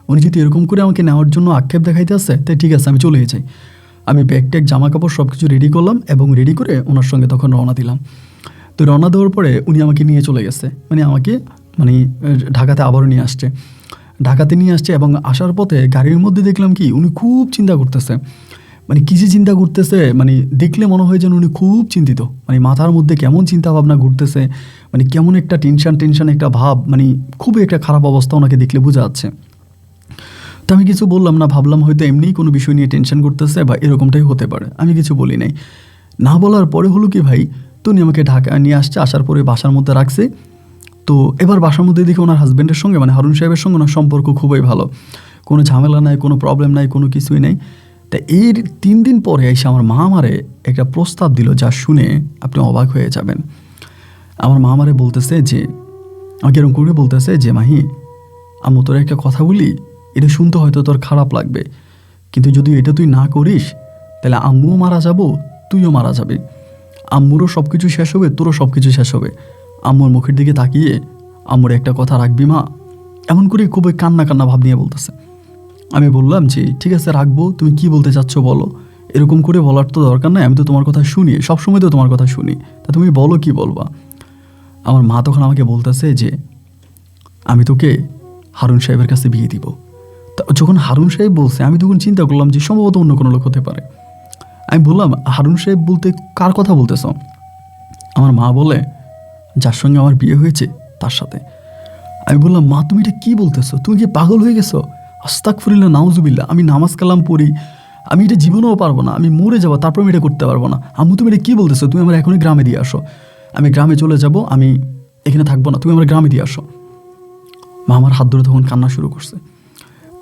Speaker 1: উনি যদি এরকম করে আমাকে নেওয়ার জন্য আক্ষেপ দেখাইতে আসছে, তাই ঠিক আছে আমি চলে যাই। আমি ব্যাগ ট্যাগ জামা কাপড় সব কিছু রেডি করলাম এবং রেডি করে ওনার সঙ্গে তখন রওনা দিলাম। তো রওনা দেওয়ার পরে উনি আমাকে নিয়ে চলে গেছে, মানে আমাকে মানে ঢাকাতে আবারও নিয়ে আসছে। ঢাকাতে নিয়ে আসছে এবং আসার পথে গাড়ির মধ্যে দেখলাম কি উনি খুব চিন্তা করতেছে, মানে কী যে চিন্তা করতেছে, মানে দেখলে মনে হয় যেন উনি খুব চিন্তিত, মানে মাথার মধ্যে কেমন চিন্তা ভাবনা ঘুরতেছে, মানে কেমন একটা টেনশন একটা ভাব, মানে খুবই একটা খারাপ অবস্থা ওনাকে দেখলে বোঝা যাচ্ছে। তো আমি কিছু বললাম না, ভাবলাম হয়তো এমনিই কোনো বিষয় নিয়ে টেনশন করতেছে বা এরকমটাই হতে পারে, আমি কিছু বলি নাই। না বলার পরে হলো কি ভাই, তো উনি আমাকে ঢাকা নিয়ে আসছে, আসার পরে বাসার মধ্যে রাখছে। তো এবার বাসার মধ্যে দেখি ওনার হাজব্যান্ডের সঙ্গে মানে হারুন সাহেবের সঙ্গে ওনার সম্পর্ক খুবই ভালো, কোনো ঝামেলা নাই, কোনো প্রবলেম নাই, কোনো কিছুই নেই। তা এর 3 দিন পরে এসে আমার মা আমারে একটা প্রস্তাব দিল, যা শুনে আপনি অবাক হয়ে যাবেন। আমার মা আমারে বলতেছে যে, আমাকে এরকম করে বলতেছে যে মাহি, আম্মু তোর একটা কথা বলি, এটা শুনতে হয়তো তোর খারাপ লাগবে, কিন্তু যদি এটা তুই না করিস তাহলে আম্মুও মারা যাব, তুইও মারা যাবে, আম্মুরও সব কিছু শেষ হবে, তোরও সব কিছু শেষ হবে। আম্মুর মুখের দিকে তাকিয়ে আম্মুর একটা কথা রাখবি মা, এমন করে খুবই কান্না কান্না ভাব নিয়ে বলতেছে। আমি বললাম যে ঠিক আছে রাখবো, তুমি কি বলতে চাচ্ছ বলো, এরকম করে বলার তো দরকার নাই, আমি তো তোমার কথা শুনি, সবসময় তো তোমার কথা শুনি, তা তুমি বলো কি বলবা। আমার মা তখন আমাকে বলতেছে যে আমি তোকে হারুন সাহেবের কাছে বিয়ে দিব। তা যখন হারুন সাহেব বলছে, আমি তখন চিন্তা করলাম যে সম্ভবত অন্য কোনো লোক হতে পারে। আমি বললাম হারুন সাহেব বলতে কার কথা বলতেছ? আমার মা বলে যার সঙ্গে আমার বিয়ে হয়েছে তার সাথে। আমি বললাম মা তুমি এটা কী বলতেছো, তুমি কি পাগল হয়ে গেছো? আস্তাগফিরুল্লাহ নাউজুবিল্লাহ, আমি নামাজ কালাম পড়ি, আমি এটা জীবনেও পারবো না, আমি মরে যাবো তারপর আমি এটা করতে পারবো না। আম্মু তুমি এটা কী বলতেছো, তুমি আমার এখনই গ্রামে দিয়ে আসো, আমি গ্রামে চলে যাব, আমি এখানে থাকবো না, তুমি আমার গ্রামে দিয়ে আসো। মা আমার হাত ধরে তখন কান্না শুরু করছে,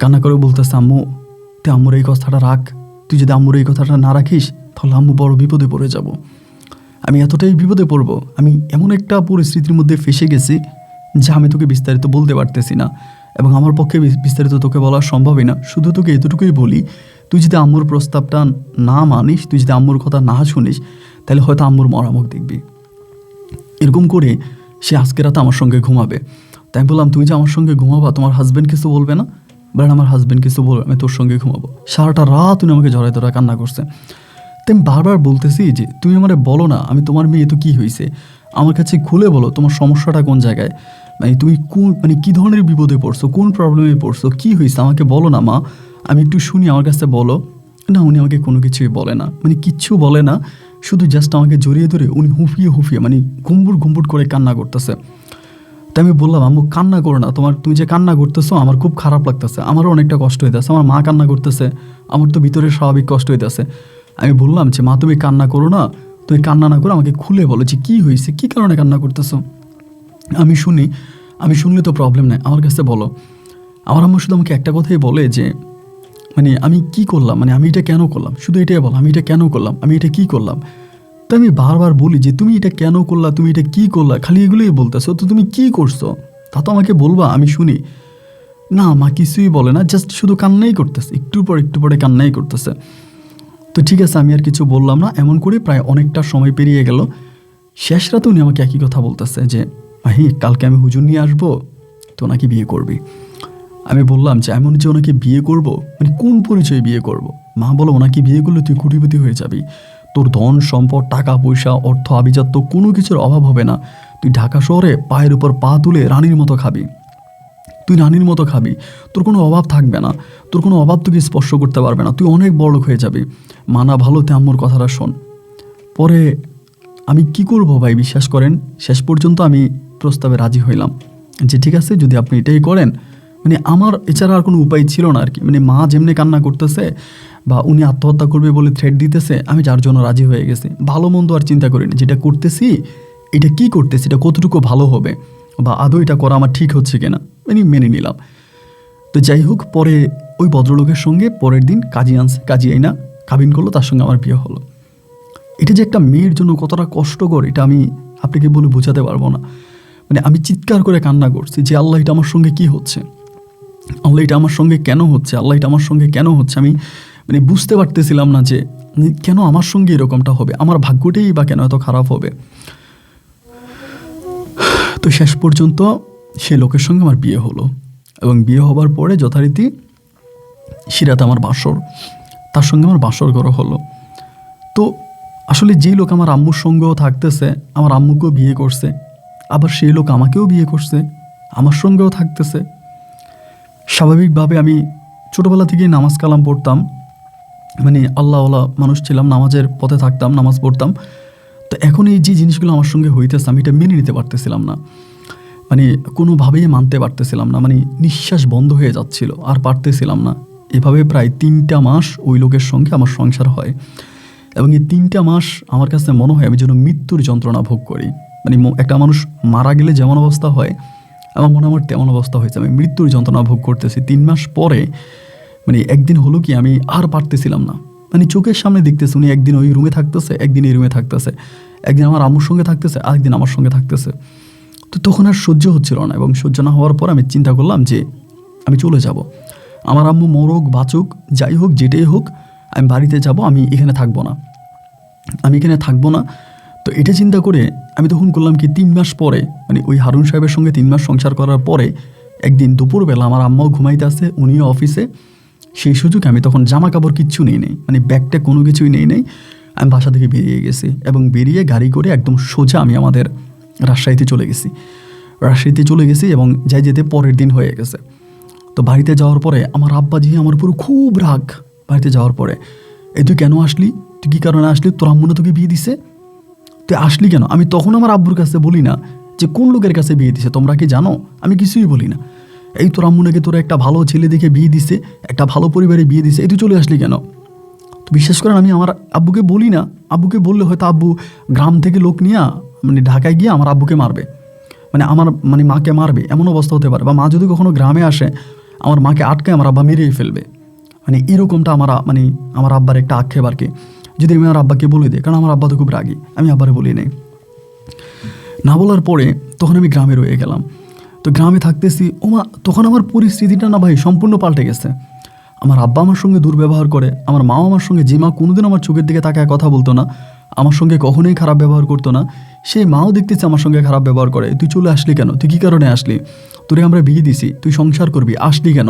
Speaker 1: কান্না করে বলতেছে আম্মু তুই আম্মুর এই কথাটা রাখ, তুই যদি আম্মুর এই কথাটা না রাখিস তাহলে আম্মু বড় বিপদে পড়ে যাব। আমি এতটাই বিপদে পড়বো, আমি এমন একটা পরিস্থিতির মধ্যে ফেসে গেছি যে আমি তোকে বিস্তারিত বলতে পারতেছি না, এবং আমার পক্ষে বিস্তারিত তোকে বলা সম্ভবই না। শুধু তোকে এতটুকুই বলি, তুই যদি আম্মুর প্রস্তাবটা না মানিস, তুই যদি আম্মুর কথা না শুনিস, তাহলে হয়তো আম্মুর মরামুখ দেখবি। এরকম করে সে আজকে রাতে আমার সঙ্গে ঘুমাবে। তাই আমি বললাম তুমি যে আমার সঙ্গে ঘুমাবা, তোমার হাজব্যান্ড কিছু বলবে না? বলেন আমার হাজব্যান্ড কিছু বলবে, আমি তোর সঙ্গে ঘুমাবো। সারাটা রাত উনি আমাকে জড়ায় ধরা কান্না করছে। তো আমি বারবার বলতেছি যে তুমি আমারে বলো না, আমি তোমার মেয়ে, তো কী হয়েছে আমার কাছে খুলে বলো, তোমার সমস্যাটা কোন জায়গায়, মানে তুমি কোন মানে কী ধরনের বিপদে পড়ছো, কোন প্রবলেমে পড়ছো, কী হয়েছে আমাকে বলো না মা, আমি একটু শুনি, আমার কাছে বলো না। উনি আমাকে কোনো কিছুই বলে না, মানে কিচ্ছু বলে না, শুধু জাস্ট আমাকে জড়িয়ে ধরে উনি হুফিয়ে মানে ঘুমবুট করে কান্না করতেছে। তাই আমি বললাম আম্মু কান্না করো না, তুমি যে কান্না করতেছো আমার খুব খারাপ লাগতেছে, আমারও অনেকটা কষ্ট হইতেছে, আমার মা কান্না করতেছে, আমার তো ভিতরে স্বাভাবিক কষ্ট হইতেছে। আমি বললাম যে মা তুমি কান্না করো না, তুমি কান্না না করে আমাকে খুলে বলো যে কী হয়েছে, কী কারণে কান্না করতেছো, আমি শুনলে তো প্রবলেম নেই, আমার কাছে বলো। আমার আম্মু শুধু আমাকে একটা কথাই বলে যে মানে আমি কি করলাম, মানে আমি এটা কেন করলাম, শুধু এটাই বলো আমি এটা কেন করলাম, আমি এটা কী করলাম। তো আমি বারবার বলি যে তুমি এটা কেন করলা, তুমি এটা কী করলা, খালি এগুলোই বলতেছো, তো তুমি কী করছো তা তো আমাকে বলবা, আমি শুনি। না মা কিছুই বলে না, জাস্ট শুধু কান্নাই করতেছে, একটু পরে কান্নাই করতেছে। তো ঠিক আছে আমি আর কিছু বললাম না। এমন করে প্রায় অনেকটা সময় পেরিয়ে গেল। শেষ রাতে উনি আমাকে একই কথা বলতেছে যে মাহি কালকে আমি হুজুর নিয়ে আসবো, তো ওনাকে বিয়ে করবি। আমি বললাম যে এমন যে ওনাকে বিয়ে করব, মানে কোন পরিচয়ে বিয়ে করব? মা বলো ওনাকে বিয়ে করলে তুই কোটিপতি হয়ে যাবি, তোর ধন সম্পদ টাকা পয়সা অর্থ আভিজাত্য কোনো কিছুর অভাব হবে না, তুই ঢাকা শহরে পায়ের উপর পা তুলে রানীর মতো খাবি, তুই রানীর মতো খাবি, তোর কোনো অভাব থাকবে না, তোর কোনো অভাব তোকে স্পর্শ করতে পারবে না, তুই অনেক বড়লোক হয়ে যাবি। মানা ভালোতে আম্মুর কথাটা শোন। পরে আমি কি করব ভাই বিশ্বাস করেন, শেষ পর্যন্ত আমি প্রস্তাবে রাজি হইলাম যে ঠিক আছে যদি আপনি এটাই করেন, মানে আমার এছাড়া আর কোনো উপায় ছিল না আর কি। মানে মা যেমনি কান্না করতেছে বা উনি আত্মহত্যা করবে বলে থ্রেট দিতেছে, আমি যার জন্য রাজি হয়ে গেছি। ভালো মন্দ আর চিন্তা করিনি, যেটা করতেছি এটা কি করতেছি, এটা কতটুকু ভালো হবে বা আদৌ এটা করা আমার ঠিক হচ্ছে কিনা, মানে মেনে নিলাম। তো যাই হোক, পরে ওই ভদ্রলোকের সঙ্গে পরের দিন কাজী আনছে, কাজী আইনা কাবিন করলো, তার সঙ্গে আমার বিয়ে হলো। এটা যে একটা মেয়ের জন্য কতটা কষ্টকর, এটা আমি আপনাকে বলে বোঝাতে পারবো না। মানে আমি চিৎকার করে কান্না করছি যে আল্লাহ, এটা আমার সঙ্গে কি হচ্ছে, আল্লাহ এটা আমার সঙ্গে কেন হচ্ছে, আল্লাহ এটা আমার সঙ্গে কেন হচ্ছে। আমি মানে বুঝতে পারতেছিলাম না যে কেন আমার সঙ্গে এরকমটা হবে, আমার ভাগ্যটাই বা কেন এত খারাপ হবে। তো শেষ পর্যন্ত সে লোকের সঙ্গে আমার বিয়ে হলো, এবং বিয়ে হবার পরে যথারীতি সিরাতে আমার বাসর, তার সঙ্গে আমার বাসর করা হলো। তো আসলে যেই লোক আমার আম্মুর সঙ্গেও থাকতেছে, আমার আম্মুকেও বিয়ে করছে, আবার সেই লোক আমাকেও বিয়ে করছে, আমার সঙ্গেও থাকতেছে। স্বাভাবিকভাবে আমি ছোটোবেলা থেকেই নামাজ কালাম পড়তাম, মানে আল্লাহওয়ালা মানুষ ছিলাম, নামাজের পথে থাকতাম, নামাজ পড়তাম। তো এখন এই যে জিনিসগুলো আমার সঙ্গে হইতেছে, আমি এটা মেনে নিতে পারতেছিলাম না, মানে কোনোভাবেই মানতে পারতেছিলাম না। মানে নিঃশ্বাস বন্ধ হয়ে যাচ্ছিল, আর পারতেছিলাম না। এভাবে প্রায় 3টা মাস ওই লোকের সঙ্গে আমার সংসার হয়, এবং এই 3টা মাস আমার কাছে মনে হয় আমি যেন মৃত্যুর যন্ত্রণা ভোগ করি। মানে একটা মানুষ মারা গেলে যেমন অবস্থা হয়, আমার মনে হয় আমার তেমন অবস্থা হয়েছে, আমি মৃত্যুর যন্ত্রণা ভোগ করতেছি। 3 মাস পরে মানে একদিন হলো কি, আমি আর পারতেছিলাম না। মানে চোখের সামনে দেখতেছে উনি একদিন ওই রুমে থাকতেছে, একদিন এই রুমে থাকতেছে, একদিন আমার আম্মুর সঙ্গে থাকতেছে, আরেকদিন আমার সঙ্গে থাকতেছে। তো তখন আর সহ্য হচ্ছিল না, এবং সহ্য না হওয়ার পর আমি চিন্তা করলাম যে আমি চলে যাব। আমার আম্মু মরুক বাঁচুক যাই হোক, যেটাই হোক, আমি বাড়িতে যাব, আমি এখানে থাকবো না, আমি এখানে থাকবো না। তো এটা চিন্তা করে আমি তখন করলাম কি, 3 মাস পরে, মানে ওই হারুন সাহেবের সঙ্গে 3 মাস সংসার করার পরে একদিন দুপুরবেলা আমার আম্মাও ঘুমাইতে আসে, উনিও অফিসে। সেই সুযোগে আমি তখন জামা কাপড় কিচ্ছু নেই, মানে ব্যাগটা কোনো কিছুই নেই। আমি বাসা থেকে বেরিয়ে গেছি, এবং বেরিয়ে গাড়ি করে একদম সোজা আমি আমাদের রাজশাহীতে চলে গেছি, এবং যাই যেতে পরের দিন হয়ে গেছে। তো বাড়িতে যাওয়ার পরে আমার আব্বাজি আমার উপর খুব রাগ। বাড়িতে যাওয়ার পরে, তুই কেন আসলি, তুই কী কারণে আসলি, তোর আম্মু না তোকে বিয়ে দিছে, তুই আসলি কেন? আমি তখন আমার আব্বুর কাছে বলি না যে কোন লোকের কাছে বিয়ে দিছে, তোমরা কি জানো? আমি কিছুই বলি না। এই তোর আম্মু নাকি তোর একটা ভালো ছেলে দেখে বিয়ে দিছে, একটা ভালো পরিবারে বিয়ে দিছে, তুই চলে আসলি কেন? তো বিশ্বাস করেন, আমি আমার আব্বুকে বলি না। আব্বুকে বললে হয়তো আব্বু গ্রাম থেকে লোক নিয়ে মানে ঢাকায় গিয়ে আমার আব্বুকে মারবে, মানে আমার মানে মাকে মারবে, এমন অবস্থা হতে পারে। বা মা যদি কখনো গ্রামে আসে, আমার মাকে আটকে আমার আব্বা মেরেই ফেলবে। মানে এরকমটা আমার আব্বার একটা আক্ষেপ আর কি, যদি আমি আমার আব্বাকে বলে দিই, কারণ আমার আব্বা তো খুব রাগী। আমি আব্বারে বলি নাই। না বলার পরে তখন আমি গ্রামে রয়ে গেলাম। তো গ্রামে থাকতেছি, তখন আমার পরিস্থিতিটা না ভাই সম্পূর্ণ পাল্টে গেছে। আমার আব্বা আমার সঙ্গে দুর্ব্যবহার করে, আমার মাও আমার সঙ্গে, যে মা কোনোদিন আমার চোখের দিকে তাকায় কথা বলতো না, আমার সঙ্গে কখনোই খারাপ ব্যবহার করতো না, সেই মাও দেখতেছে আমার সঙ্গে খারাপ ব্যবহার করে। তুই চলে আসলি কেন, তুই কী কারণে আসলি, তোরে আমরা বিয়ে দিছি, তুই সংসার করবি, আসলি কেন?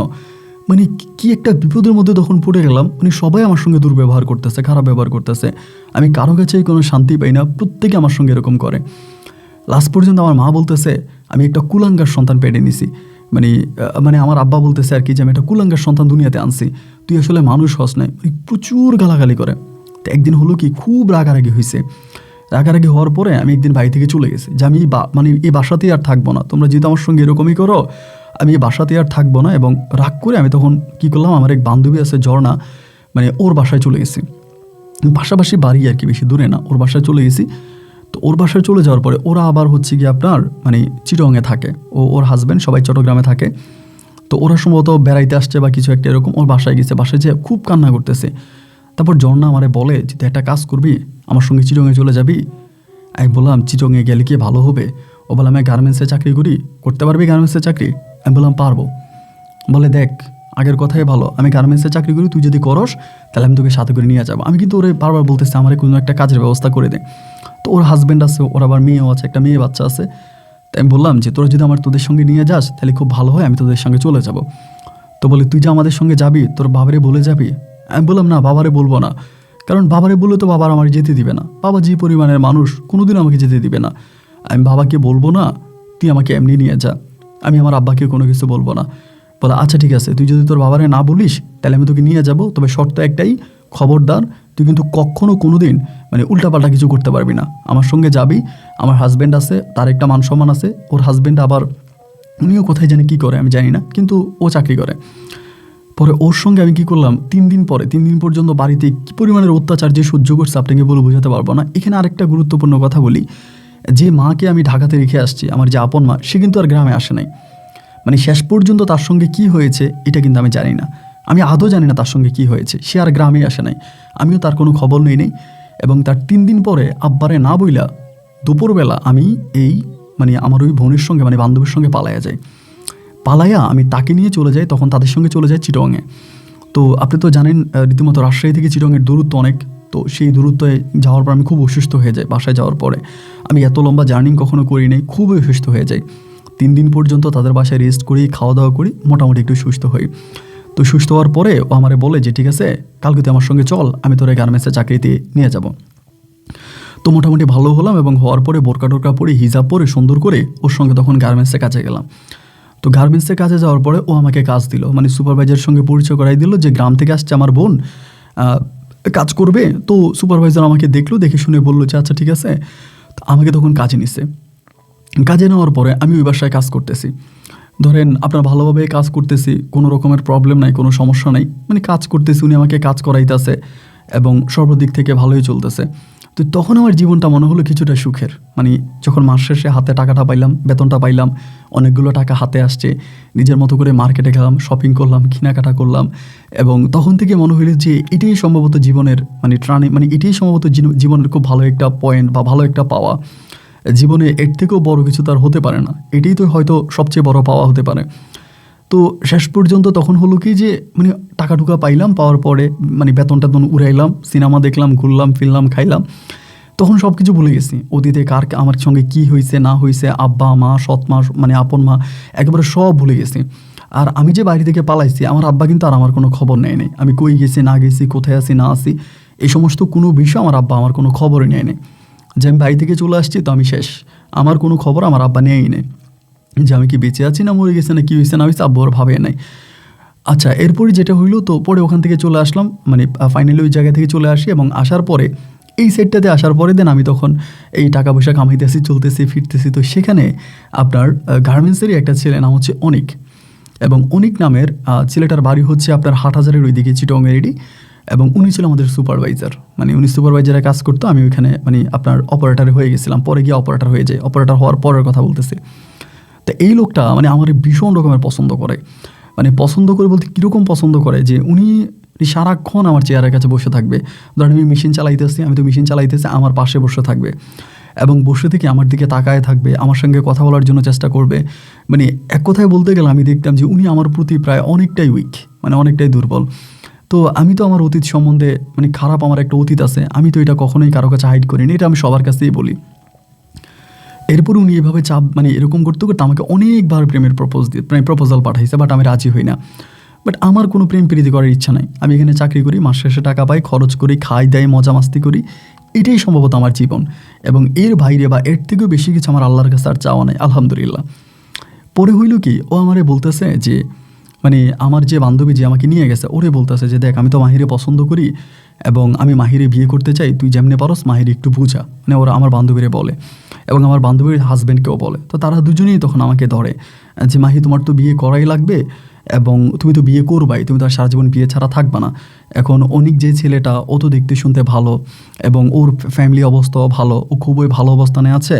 Speaker 1: মানে কি একটা বিপদের মধ্যে তখন পড়ে গেলাম। মানে সবাই আমার সঙ্গে দুর্ব্যবহার করতেছে, খারাপ ব্যবহার করতেছে, আমি কারো কাছেই কোনো শান্তি পাই না, প্রত্যেকে আমার সঙ্গে এরকম করে। লাস্ট পর্যন্ত আমার মা বলতেছে আমি একটা কুলাঙ্গার সন্তান পেটে নিছি, মানে আমার আব্বা বলতেছে আর কি যে আমি একটা কুলাঙ্গার সন্তান দুনিয়াতে আনছি, তুই আসলে মানুষ হস নাই। প্রচুর গালাগালি করে। তো একদিন হলো কি, খুব রাগারাগি হয়েছে। রাগারাগি হওয়ার পরে আমি একদিন বাড়ি থেকে চলে গেছি যে আমি মানে এই বাসাতেই আর থাকবো না, তোমরা যেহেতু আমার সঙ্গে এরকমই করো, আমি এই বাসাতেই আর থাকবো না। এবং রাগ করে আমি তখন কী করলাম, আমার এক বান্ধবী আছে ঝর্ণা, মানে ওর বাসায় চলে গেছি। পাশাপাশি বাড়ি আর কি, বেশি দূরে না, ওর বাসায় চলে গেছি। তো ওর বাসায় চলে যাওয়ার পরে ওরা আবার হচ্ছে কি আপনার মানে চিটংয়ে থাকে, ওর হাজব্যান্ড সবাই চট্টগ্রামে থাকে। তো ওরা সম্ভবত বেড়াইতে আসছে বা কিছু একটা এরকম, ওর বাসায় গেছে, বাসায় যেয়ে খুব কান্না করতেছে। তারপর ঝর্ণা আমারে বলে যে তুই একটা কাজ করবি, আমার সঙ্গে চিটংয়ে চলে যাবি। আমি বললাম চিটংয়ে গেলে কি ভালো হবে? ও বলে আমি গার্মেন্টসে চাকরি করি, করতে পারবি গার্মেন্টসে চাকরি? আমি বললাম পারবো। বলে দেখ, আগের কথাই ভালো, আমি গার্মেন্টসে চাকরি করি, তুই যদি করস তাহলে আমি তোকে সাথে করে নিয়ে যাবো। আমি কিন্তু ওরে বারবার বলতেছি আমার কোনো একটা কাজের ব্যবস্থা করে দে। তো ওর হাজব্যান্ড আছে, ওর আবার মেয়েও আছে, একটা মেয়ে বাচ্চা আছে। তাই আমি বললাম যে তোরা যদি তোদের সঙ্গে নিয়ে যাস তাহলে খুব ভালো হয়, আমি তোদের সঙ্গে চলে যাব। তো বলে তুই যে আমাদের সঙ্গে যাবি, তোর বাবারে বলে যাবি? আমি বললাম না, বাবারে বলবো না, কারণ বাবারে বললে তো বাবার আমার যেতে দিবে না, বাবা যে পরিমাণের মানুষ কোনোদিন আমাকে যেতে দিবে না। আমি বাবাকে বলবো না, তুই আমাকে এমনি নিয়ে যা, আমি আমার আব্বাকে কোনো কিছু বলবো না। বলে আচ্ছা ঠিক আছে, তুই যদি তোর বাবারে না বলিস তাহলে আমি তোকে নিয়ে যাব, তবে শর্ত একটাই, খবরদার তুই কিন্তু কখনো কোনো দিন মানে উল্টাপাল্টা কিছু করতে পারবি না, আমার সঙ্গে যাবি। আমার হাজব্যান্ড আছে, তার একটা মান সম্মান আছে, ওর হাজব্যান্ড আবার উনিও কোথায় জানি কী করে আমি জানি না, কিন্তু ও চাকরি করে। পরে ওর সঙ্গে আমি কী করলাম, 3 দিন পর্যন্ত বাড়িতে কী পরিমাণের অত্যাচার যে সহ্য করছে আপনাকে বলে বোঝাতে পারবো না। এখানে আরেকটা গুরুত্বপূর্ণ কথা বলি, যে মাকে আমি ঢাকাতে রেখে আসছি, আমার যে আপন মা, সে কিন্তু আর গ্রামে আসে নাই। মানে শেষ পর্যন্ত তার সঙ্গে কি হয়েছে এটা কিন্তু আমি জানি না, আমি আদৌ জানি না তার সঙ্গে কি হয়েছে। সে আর গ্রামে আসে নাই, আমিও তার কোনো খবর নেই। এবং তার 3 দিন পরে আব্বারে না বইলা দুপুরবেলা আমি মানে আমার ওই বোনের সঙ্গে মানে বান্ধবীর সঙ্গে পালাইয়া আমি তাকে নিয়ে চলে যাই, তখন তাদের সঙ্গে চলে যায় চিটংয়ে। তো আপনি তো জানেন রীতিমতো রাজশাহী থেকে চিটংয়ের দূরত্ব অনেক। তো সেই দূরত্বে যাওয়ার পর আমি খুব অসুস্থ হয়ে যাই। বাসায় যাওয়ার পরে আমি এত লম্বা জার্নি কখনো করি নাই, খুবই অসুস্থ হয়ে যাই। 3 দিন পর্যন্ত তাদের বাসায় রেস্ট করি, খাওয়া দাওয়া করি, মোটামুটি একটু সুস্থ হই। তো সুস্থ হওয়ার পরে ও আমারে বলে যে ঠিক আছে কালকে তুই আমার সঙ্গে চল, আমি তোর গার্মেন্টসে চাকরিতে নিয়ে যাব। তো মোটামুটি ভালো হলাম, এবং হওয়ার পরে বোরকা টোরকা পরে হিজাব পরে সুন্দর করে ওর সঙ্গে তখন গার্মেন্টসে কাজে গেলাম। তো গার্মেন্টসে কাজে যাওয়ার পরে ও আমাকে কাজ দিল, মানে সুপারভাইজারের সঙ্গে পরিচয় করাই দিল যে গ্রাম থেকে আসছে আমার বোন, কাজ করবে। তো সুপারভাইজার আমাকে দেখলো, দেখে শুনে বললো যে আচ্ছা ঠিক আছে। তো আমাকে তখন কাজে নিছে। কাজে নেওয়ার পরে আমি ওই বাসায় কাজ করতেছি, ধরেন আপনার ভালোভাবে কাজ করতেছি, কোনো রকমের প্রবলেম নাই, কোনো সমস্যা নাই, মানে কাজ করতেছি, উনি আমাকে কাজ করাইতেছে এবং সর্বদিক থেকে ভালোই চলতেছে। তো তখন আমার জীবনটা মনে হলো কিছুটা সুখের, মানে যখন মাস শেষে হাতে টাকাটা পাইলাম, বেতনটা পাইলাম, অনেকগুলো টাকা হাতে আসছে, নিজের মতো করে মার্কেটে গেলাম, শপিং করলাম, কেনাকাটা করলাম, এবং তখন থেকে মনে হইল যে এটাই সম্ভবত জীবনের মানে মানে এটাই সম্ভবত জীবনের খুব ভালো একটা পয়েন্ট বা ভালো একটা পাওয়া। জীবনে এর থেকেও বড় কিছু তার হতে পারে না, এটাই তো হয়তো সবচেয়ে বড় পাওয়া হতে পারে। তো শেষ পর্যন্ত তখন হলো কি যে মানে টাকা টুকা পাইলাম, পাওয়ার পরে মানে বেতনটা উড়াইলাম, সিনেমা দেখলাম, ঘুরলাম ফিরলাম, খাইলাম, তখন সব কিছু ভুলে গেছি। অতীতে কার আমার সঙ্গে কি হয়েছে না হয়েছে, আব্বা মা, সৎ মা, মানে আপন মা, একেবারে সব ভুলে গেছি। আর আমি যে বাড়ি থেকে পালাইছি, আমার আব্বা কিন্তু আর আমার কোনো খবর নেয় নাই, আমি কই গেছি না গেছি, কোথায় আছি না আছি, এই সমস্ত কোনো বিষয় আমার আব্বা আমার কোনো খবরই নেয় নাই। যে আমি বাড়ি থেকে চলে আসছি তো আমি শেষ, আমার কোনো খবর আমার আব্বা নেয়ই নেই, যে আমি কি বেঁচে আছি না মরে গেছে না কী হয়েছে না হয়েছে, আব্বু আর ভাবে নাই। আচ্ছা, এরপরে যেটা হইলো, তো পরে ওখান থেকে চলে আসলাম, মানে ফাইনালি ওই জায়গা থেকে চলে আসি, এবং আসার পরে এই সেটটাতে আসার পরে দেন আমি তখন এই টাকা পয়সা কামাইতেছি, চলতেছি ফিরতেছি। তো সেখানে আপনার গার্মেন্টসেরই একটা ছেলে, নাম হচ্ছে অনিক, এবং অনিক নামের ছেলেটার বাড়ি হচ্ছে আপনার হাটহাজারের ওইদিকে চিটংয়েরই, এবং উনি ছিল আমাদের সুপারভাইজার, মানে উনি সুপারভাইজারে কাজ করতো, আমি ওইখানে মানে আপনার অপারেটারে হয়ে গেছিলাম, পরে গিয়ে অপারেটার হয়ে যায়, অপারেটার হওয়ার পরের কথা বলতেছি। তো এই লোকটা মানে আমার ভীষণ রকমের পছন্দ করে, মানে পছন্দ করে বলতে কীরকম পছন্দ করে, যে উনি সারাক্ষণ আমার চেয়ারের কাছে বসে থাকবে। ধরেন আমি মেশিন চালাইতেছি, আমার পাশে বসে থাকবে, এবং বসে থেকে আমার দিকে তাকায় থাকবে, আমার সঙ্গে কথা বলার জন্য চেষ্টা করবে। মানে এক কথায় বলতে গেলে আমি দেখতাম যে উনি আমার প্রতি প্রায় অনেকটাই উইক, মানে অনেকটাই দুর্বল। তো আমি তো আমার অতীত সম্বন্ধে মানে খারাপ আমার একটা অতীত আছে, আমি তো এটা কখনোই কারো কাছে হাইড করিনি, এটা আমি সবার কাছেই বলি। এরপর উনি এভাবে চাপ মানে এরকম করতে করতে আমাকে অনেকবার প্রেমের প্রপোজাল পাঠাইছে, বাট আমি রাজি হই না। বাট আমার কোনো প্রেম প্রীতি করার ইচ্ছা নাই, আমি এখানে চাকরি করি, মাস শেষে টাকা পাই, খরচ করি, খাই দাই, মজা মাস্তি করি, এটাই সম্ভবত আমার জীবন, এবং এর বাইরে বা এর থেকেও বেশি কিছু আমার আল্লাহর কাছে আর চাওয়া নাই, আলহামদুলিল্লাহ। পরে হইল কি, ও আমারে বলতেছে যে মানে আমার যে বান্ধবী যে আমাকে নিয়ে গেছে, ওরে বলতেছে যে দেখ আমি তো মাহিরে পছন্দ করি, এবং আমি মাহিরে বিয়ে করতে চাই, তুই যেমনি পারস মাহিরে একটু বুঝা, মানে ওরা আমার বান্ধবীরে বলে, এবং আমার বান্ধবীর হাজব্যান্ডকেও বলে। তো তারা দুজনেই তখন আমাকে ধরে যে মাহি তোমার তো বিয়ে করাই লাগবে, এবং তুমি তো বিয়ে করবাই, তুমি তো আর সারা জীবন বিয়ে ছাড়া থাকবা না। এখন অনেক যে ছেলেটা, ও তো দেখতে শুনতে ভালো, এবং ওর ফ্যামিলি অবস্থাও ভালো, ও খুবই ভালো অবস্থানে আছে,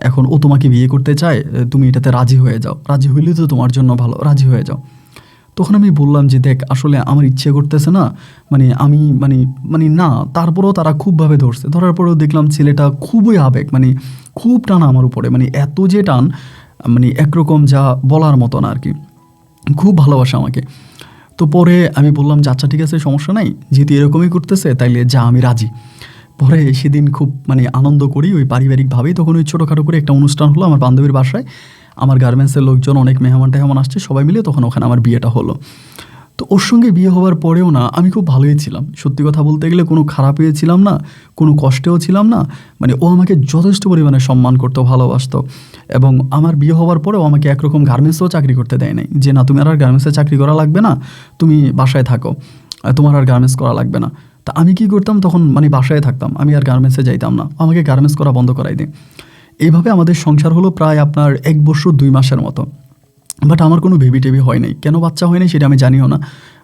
Speaker 1: এখন ও তোমাকে বিয়ে করতে চায়, তুমি এটাতে রাজি হয়ে যাও, রাজি হইলে তো তোমার জন্য ভালো, রাজি হয়ে যাও। তখন আমি বললাম যে দেখ আসলে আমার ইচ্ছে করতেছে না, মানে আমি মানে মানে না। তারপরেও তারা খুবভাবে ধরার পরেও দেখলাম ছেলেটা খুবই আবেগ, মানে খুব টান আমার উপরে, মানে এত যে টান, মানে একরকম যা বলার মতো না আর কি, খুব ভালোবাসে আমাকে। তো পরে আমি বললাম যে আচ্ছা ঠিক আছে, সমস্যা নাই, যেহেতু এরকমই করতেছে তাইলে যা, আমি রাজি। পরে সেদিন খুব মানে আনন্দ করি ওই পারিবারিকভাবেই, তখন ওই ছোটোখাটো করে একটা অনুষ্ঠান হলো আমার বান্ধবীর বাসায়, আমার গার্মেন্টসের লোকজন, অনেক মেহমান আসছে, সবাই মিলে তখন ওখানে আমার বিয়েটা হলো। তো ওর সঙ্গে বিয়ে হওয়ার পরেও না আমি খুব ভালোই ছিলাম, সত্যি কথা বলতে গেলে কোনো খারাপই ছিলাম না, কোনো কষ্টেও ছিলাম না, মানে ও আমাকে যথেষ্ট পরিমাণে সম্মান করতো, ভালোবাসতো। এবং আমার বিয়ে হওয়ার পরেও আমাকে একরকম গার্মেন্টসেও চাকরি করতে দেয় নাই, যে না তুমি আর গার্মেন্টসে চাকরি করা লাগবে না, তুমি বাসায় থাকো, তোমার আর গার্মেন্টস করা লাগবে না। তা আমি কী করতাম তখন, মানে বাসায় থাকতাম, আমি আর গার্মেন্টসে যাইতাম না, আমাকে গার্মেন্টস করা বন্ধ করাই দিই। এইভাবে আমাদের সংসার হলো প্রায় আপনার 1 বছর 2 মাসের মতো। বাট আমার কোনো বেবি টেবি হয় নাই। কেন বাচ্চা হয় নাই সেটা আমি জানিও না।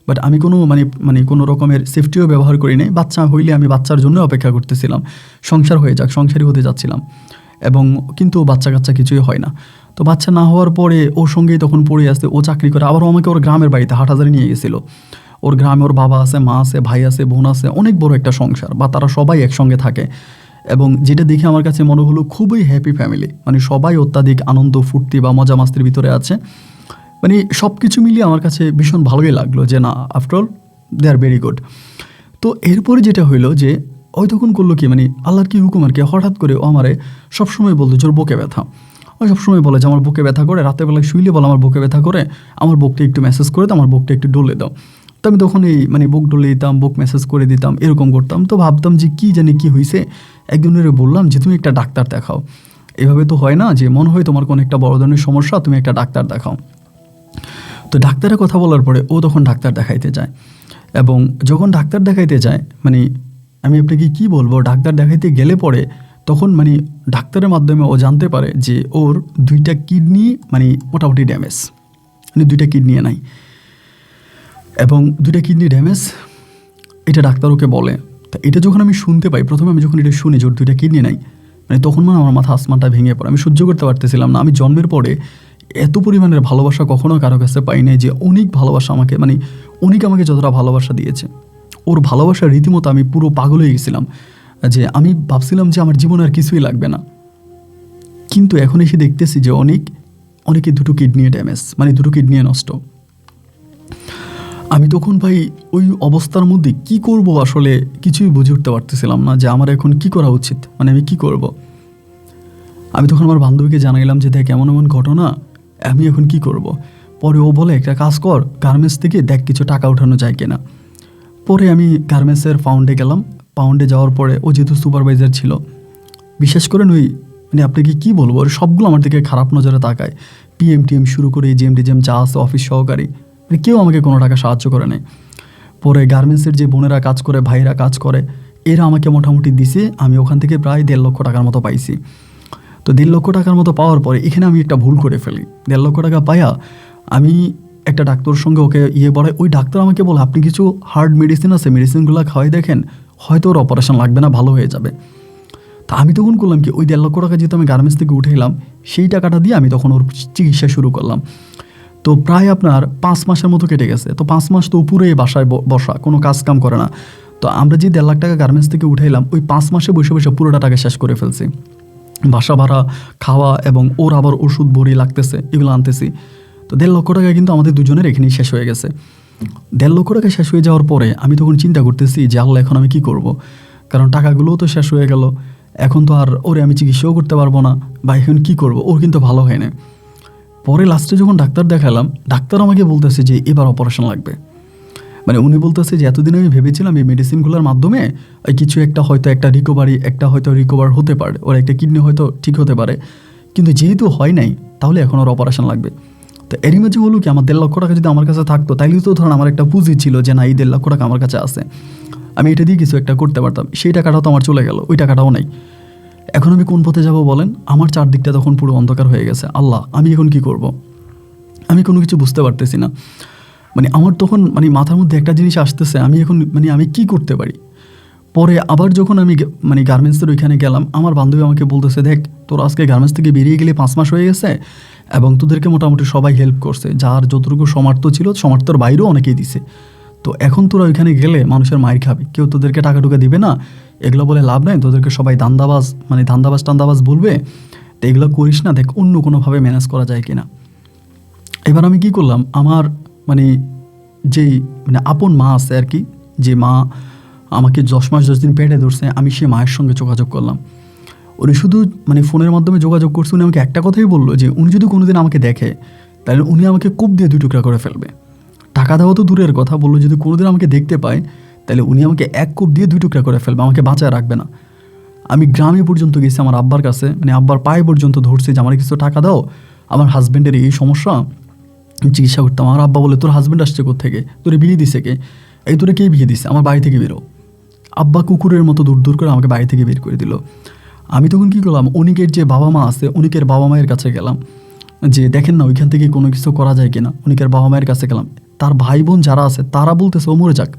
Speaker 1: বাট আমি কোনো কোনো রকমের সেফটিও ব্যবহার করি নাই। বাচ্চা হইলে আমি বাচ্চার জন্য অপেক্ষা করতেছিলাম। সংসার হয়ে যাক, সংসারী হতে যাচ্ছিলাম। এবং কিন্তু বাচ্চা কাচ্চা কিছুই হয় না। তো বাচ্চা না হওয়ার পরে ওর সঙ্গেই তখন পড়ে আসতে, ও চাকরি করে, আবারও আমাকে ওর গ্রামের বাড়িতে হাটহাজারী নিয়ে গেছিলো। ওর গ্রামে ওর বাবা আছে, মা আছে, ভাই আছে, বোন আছে, অনেক বড় একটা সংসার, বা তারা সবাই একসঙ্গে থাকে। এবং যেটা দেখে আমার কাছে মনে হলো খুবই হ্যাপি ফ্যামিলি, মানে সবাই অত্যাধিক আনন্দ ফুর্তি বা মজা মাস্তির ভিতরে আছে। মানে সব কিছু মিলিয়ে আমার কাছে ভীষণ ভালোই লাগলো যে না, after all they are very good. তো এরপরে যেটা হইলো যে ওই তখন করলো কি, মানে আল্লাহর কি হুকুম আর কি, হঠাৎ করে ও আমারে সবসময় বলতো যে ওর বুকে ব্যথা। ও সবসময় বলে যে আমার বুকে ব্যথা করে, রাতের বেলায় শুইলে বলে আমার বুকে ব্যথা করে, আমার বুকটা একটু মেসেজ করে দাও, আমার বুকটা একটু ডলে দাও। তো আমি তখন এই বুক ডলে দিতাম, বুক মেসেজ করে দিতাম, এরকম করতাম। তো ভাবতাম যে কী জানি কী হয়েছে। একজনের বললাম যে তুমি একটা ডাক্তার দেখাও, এভাবে তো হয় না, যে মনে হয় তোমার কোনো একটা বড় ধরনের সমস্যা, তুমি একটা ডাক্তার দেখাও। তো ডাক্তারের কথা বলার পরে ও তখন ডাক্তার দেখাইতে যায়। এবং যখন ডাক্তার দেখাইতে যায়, আমি আপনাকে কি বলবো, ডাক্তার দেখাইতে গেলে পরে তখন ডাক্তারের মাধ্যমে ও জানতে পারে যে ওর 2টা কিডনি মোটামুটি ড্যামেজ, 2টা কিডনি নাই, এবং 2টা কিডনি ড্যামেজ, এটা ডাক্তার ওকে বলে। তা এটা যখন আমি শুনতে পাই, প্রথমে আমি যখন এটা শুনি যে ওর 2টা কিডনি নাই, তখন আমার মাথা আসমানটা ভেঙে পড়ে। আমি সহ্য করতে পারতেছিলাম না। আমি জন্মের পরে এত পরিমাণের ভালোবাসা কখনো কারো কাছে পাই নাই, যে অনেক ভালোবাসা আমাকে, অনেক আমাকে যতটা ভালোবাসা দিয়েছে, ওর ভালোবাসার রীতিমতো আমি পুরো পাগল হয়ে গেছিলাম। যে আমি ভাবছিলাম যে আমার জীবনে আর কিছুই লাগবে না। কিন্তু এখন এসে দেখতেছি যে অনেকে 2টো কিডনি ড্যামেজ, 2টো কিডনি নষ্ট। আমি তখন ভাই ওই অবস্থার মধ্যে কি করব আসলে কিছুই বুঝে উঠতে পারতেছিলাম না যে আমার এখন কি করা উচিত, আমি কি করব। আমি তখন আমার বান্ধবীকে জানাইলাম যে দেখ এমন এমন ঘটনা, আমি এখন কি করব। পরে ও বলে একটা কাজ কর, গার্মেন্টস থেকে দেখ কিছু টাকা উঠানো যায় কিনা। পরে আমি গার্মেন্টসের পাউন্ডে গেলাম। পাউন্ডে যাওয়ার পরে ও যেহেতু সুপারভাইজার ছিল, বিশেষ করে আপনাকে কি বলবো, ওর সবগুলো আমার দিকে খারাপ নজরে তাকায়। পিএমটিএম শুরু করে জিএম যা আছে, অফিস সহকারী, কেউ আমাকে কোনো টাকা সাহায্য করে নাই। পরে গার্মেন্টসের যে বোনেরা কাজ করে, ভাইরা কাজ করে, এরা আমাকে মোটামুটি দিছে। আমি ওখান থেকে প্রায় 1.5 লক্ষ টাকার মতো পাইছি। তো 1.5 লক্ষ টাকার মতো পাওয়ার পরে এখানে আমি একটা ভুল করে ফেলি। 1.5 লক্ষ টাকা পাইয়া আমি একটা ডাক্তারের সঙ্গে ওকে বলে, ওই ডাক্তার আমাকে বলে আপনি কিছু হার্ড মেডিসিন আছে, মেডিসিনগুলো খাওয়াই দেখেন, হয়তো ওর অপারেশন লাগবে না, ভালো হয়ে যাবে। তা আমি তখন করলাম কি, ওই 1.5 লক্ষ টাকা যেহেতু আমি গার্মেন্টস থেকে উঠে এলাম, সেই টাকাটা দিয়ে আমি তখন ওর চিকিৎসা শুরু করলাম। তো প্রায় আপনার 5 মাসের মতো কেটে গেছে। তো 5 মাস তো উপরে বাসায় বসা, কোনো কাজ কাম করে না। তো আমরা যে 1.5 লাখ টাকা গার্মেন্টস থেকে উঠাইলাম, ওই 5 মাসে বসে বসে পুরোটা টাকা শেষ করে ফেলছি। বাসা ভাড়া, খাওয়া, এবং ওর আবার ওষুধ ভরি লাগতেছে, এগুলো আনতেছি। তো 1.5 লক্ষ টাকা কিন্তু আমাদের দুজনের এখানেই শেষ হয়ে গেছে। 1.5 লক্ষ টাকা শেষ হয়ে যাওয়ার পরে আমি তখন চিন্তা করতেছি যে আল্লাহ, এখন আমি কি করব। কারণ টাকাগুলোও তো শেষ হয়ে গেল, এখন তো আর ওরে আমি চিকিৎসাও করতে পারবো না, বা এখন কী করবো, ওর কিন্তু ভালো হয় না। পরে লাস্টে যখন ডাক্তার দেখালাম, ডাক্তার আমাকে বলতেছে যে এবার অপারেশন লাগবে। উনি বলতেছে যে এতদিন আমি ভেবেছিলাম এই মেডিসিনগুলোর মাধ্যমে কিছু একটা হয়তো রিকভার হতে পারে, ওর একটা কিডনি হয়তো ঠিক হতে পারে, কিন্তু যেহেতু হয় নাই, তাহলে এখন ওর অপারেশন লাগবে। তো এরই মাঝে হলো কি, আমার 1.5 লক্ষ টাকা যদি আমার কাছে থাকতো, তাইলে তো ধরুন আমার একটা পুঁজি ছিল যে না, এই 1.5 লক্ষ টাকা আমার কাছে আছে, আমি এটা দিয়ে কিছু একটা করতে পারতাম। সেই টাকাটাও তো আমার চলে গেল, ওই টাকাটাও নাই। এখন আমি কোন পথে যাব বলেন? আমার চারদিকটা তখন পুরো অন্ধকার হয়ে গেছে। আল্লাহ, আমি এখন কি করব? আমি কোনো কিছু বুঝতে পারতেছি না। আমার তখন মাথার মধ্যে একটা জিনিস আসতেছে, আমি এখন আমি কি করতে পারি। পরে আবার যখন আমি গার্মেন্টসের ওইখানে গেলাম, আমার বান্ধবী আমাকে বলতেছে, দেখ তোর আজকে গার্মেন্টস থেকে বেরিয়ে গেলে 5 মাস হয়ে গেছে, এবং তোদেরকে মোটামুটি সবাই হেল্প করছে, যার যতটুকু সামর্থ্য ছিল, সামর্থ্যের বাইরেও অনেকেই দিছে। তো এখন তোরা ওইখানে গেলে মানুষের মায়ের খাবি, কেউ তোদেরকে টাকা টুকা দিবে না, এগুলো বলে লাভ নাই, তোদেরকে সবাই ধান্দাবাজ বলবে। তো এগুলো করিস না, দেখ অন্য কোনোভাবে ম্যানেজ করা যায় কিনা। এবার আমি কি করলাম, আমার যেই আপন মা আছে আর কি, যে মা আমাকে 10 মাস 10 দিন পেটে ধরছে, আমি সে মায়ের সঙ্গে যোগাযোগ করলাম। উনি শুধু ফোনের মাধ্যমে যোগাযোগ করছে। উনি আমাকে একটা কথাই বললো যে উনি যদি কোনোদিন আমাকে দেখে, তাহলে উনি আমাকে কূপ দিয়ে 2 টুকরা করে ফেলবে। টাকা দেওয়া তো দূরের কথা, বললো যদি কোনোদিন আমাকে দেখতে পায়, তাহলে উনি আমাকে 1 কূপ দিয়ে 2 টুকরা করে ফেলবে, আমাকে বাঁচায় রাখবে না। আমি গ্রামে পর্যন্ত গেছি, আমার আব্বার কাছে, আব্বার পায়ে পর্যন্ত ধরছি যে আমার কিছু টাকা দাও, আমার হাজব্যান্ডের এই সমস্যা, চিকিৎসা করতাম। আমার আব্বা বলে, তোর হাজব্যান্ড আসছে কোত্থেকে, তোরে বিয়ে দিছে কে? এই তোরে কে বিয়ে দিছে? আমার বাড়ি থেকে বেরো। আব্বা কুকুরের মতো দূর করে আমাকে বাড়ি থেকে বের করে দিল। আমি তখন কী করলাম, অনিকের যে বাবা মা আছে, অনিকের বাবা মায়ের কাছে গেলাম। যে দেখেন না ওইখান থেকে কোনো কিছু করা যায় কিনা। অনিকের বাবা মায়ের কাছে গেলাম, তার ভাই বোন যারা আছে তারা বলতেছে ও মরে যাক,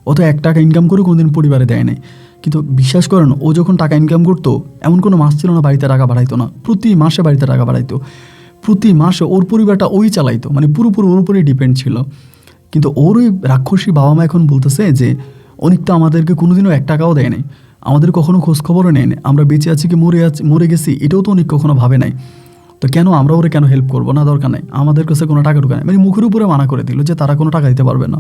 Speaker 1: ও তো 1 টাকা ইনকাম করে কোনোদিন পরিবারে দেয় নাই। কিন্তু বিশ্বাস করেন, ও যখন টাকা ইনকাম করতো এমন কোনো মাস ছিল না বাড়িতে টাকা বাড়াইতো না, প্রতি মাসে বাড়িতে টাকা বাড়াইতো, প্রতি মাসে ওর পরিবারটা ওই চালাইতো, মানে পুরোপুরি ওর উপরেই ডিপেন্ড ছিল। কিন্তু ওর ওই রাক্ষসী বাবা মা এখন বলতেছে যে অনেক তো আমাদেরকে কোনোদিনও 1 টাকাও দেয় নাই, আমাদের কখনো খোঁজখবরও নেয় না, আমরা বেঁচে আছি কি মরে গেছি এটাও তো অনেক কখনো ভাবে নাই, তো কেন আমরা ওরে কেন হেল্প করবো না, দরকার নেই, আমাদের কাছে কোনো টাকা ঢুকে নেই, মানে মুখের উপরে মানা করে দিল যে তারা কোনো টাকা দিতে পারবে না।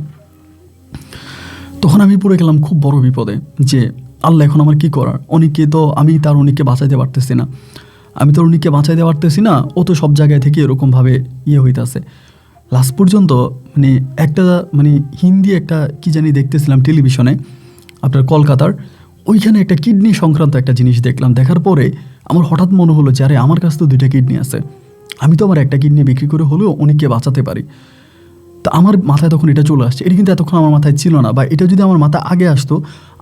Speaker 1: তখন আমি পড়ে গেলাম খুব বড় বিপদে যে আল্লাহ এখন আমার কী করার। অনেককে তো আমি তার অনেককে বাঁচাইতে পারতেছি না, আমি তো অনেককে বাঁচাইতে পারতেছি না, ও তো সব জায়গায় থেকে এরকমভাবে হইতেছে। লাস্ট পর্যন্ত মানে একটা মানে হিন্দি একটা কি জানি দেখতেছিলাম টেলিভিশনে আপনার কলকাতার, ওইখানে একটা কিডনি সংক্রান্ত একটা জিনিস দেখলাম। দেখার পরে আমার হঠাৎ মনে হলো যে আরে আমার কাছে তো 2টা কিডনি আছে, আমি তো আমার একটা কিডনি বিক্রি করে হলেও অনেককে বাঁচাতে পারি। তা আমার মাথায় তখন এটা চলে আসছে, এটা কিন্তু এতক্ষণ আমার মাথায় ছিল না, বা এটা যদি আমার মাথায় আগে আসতো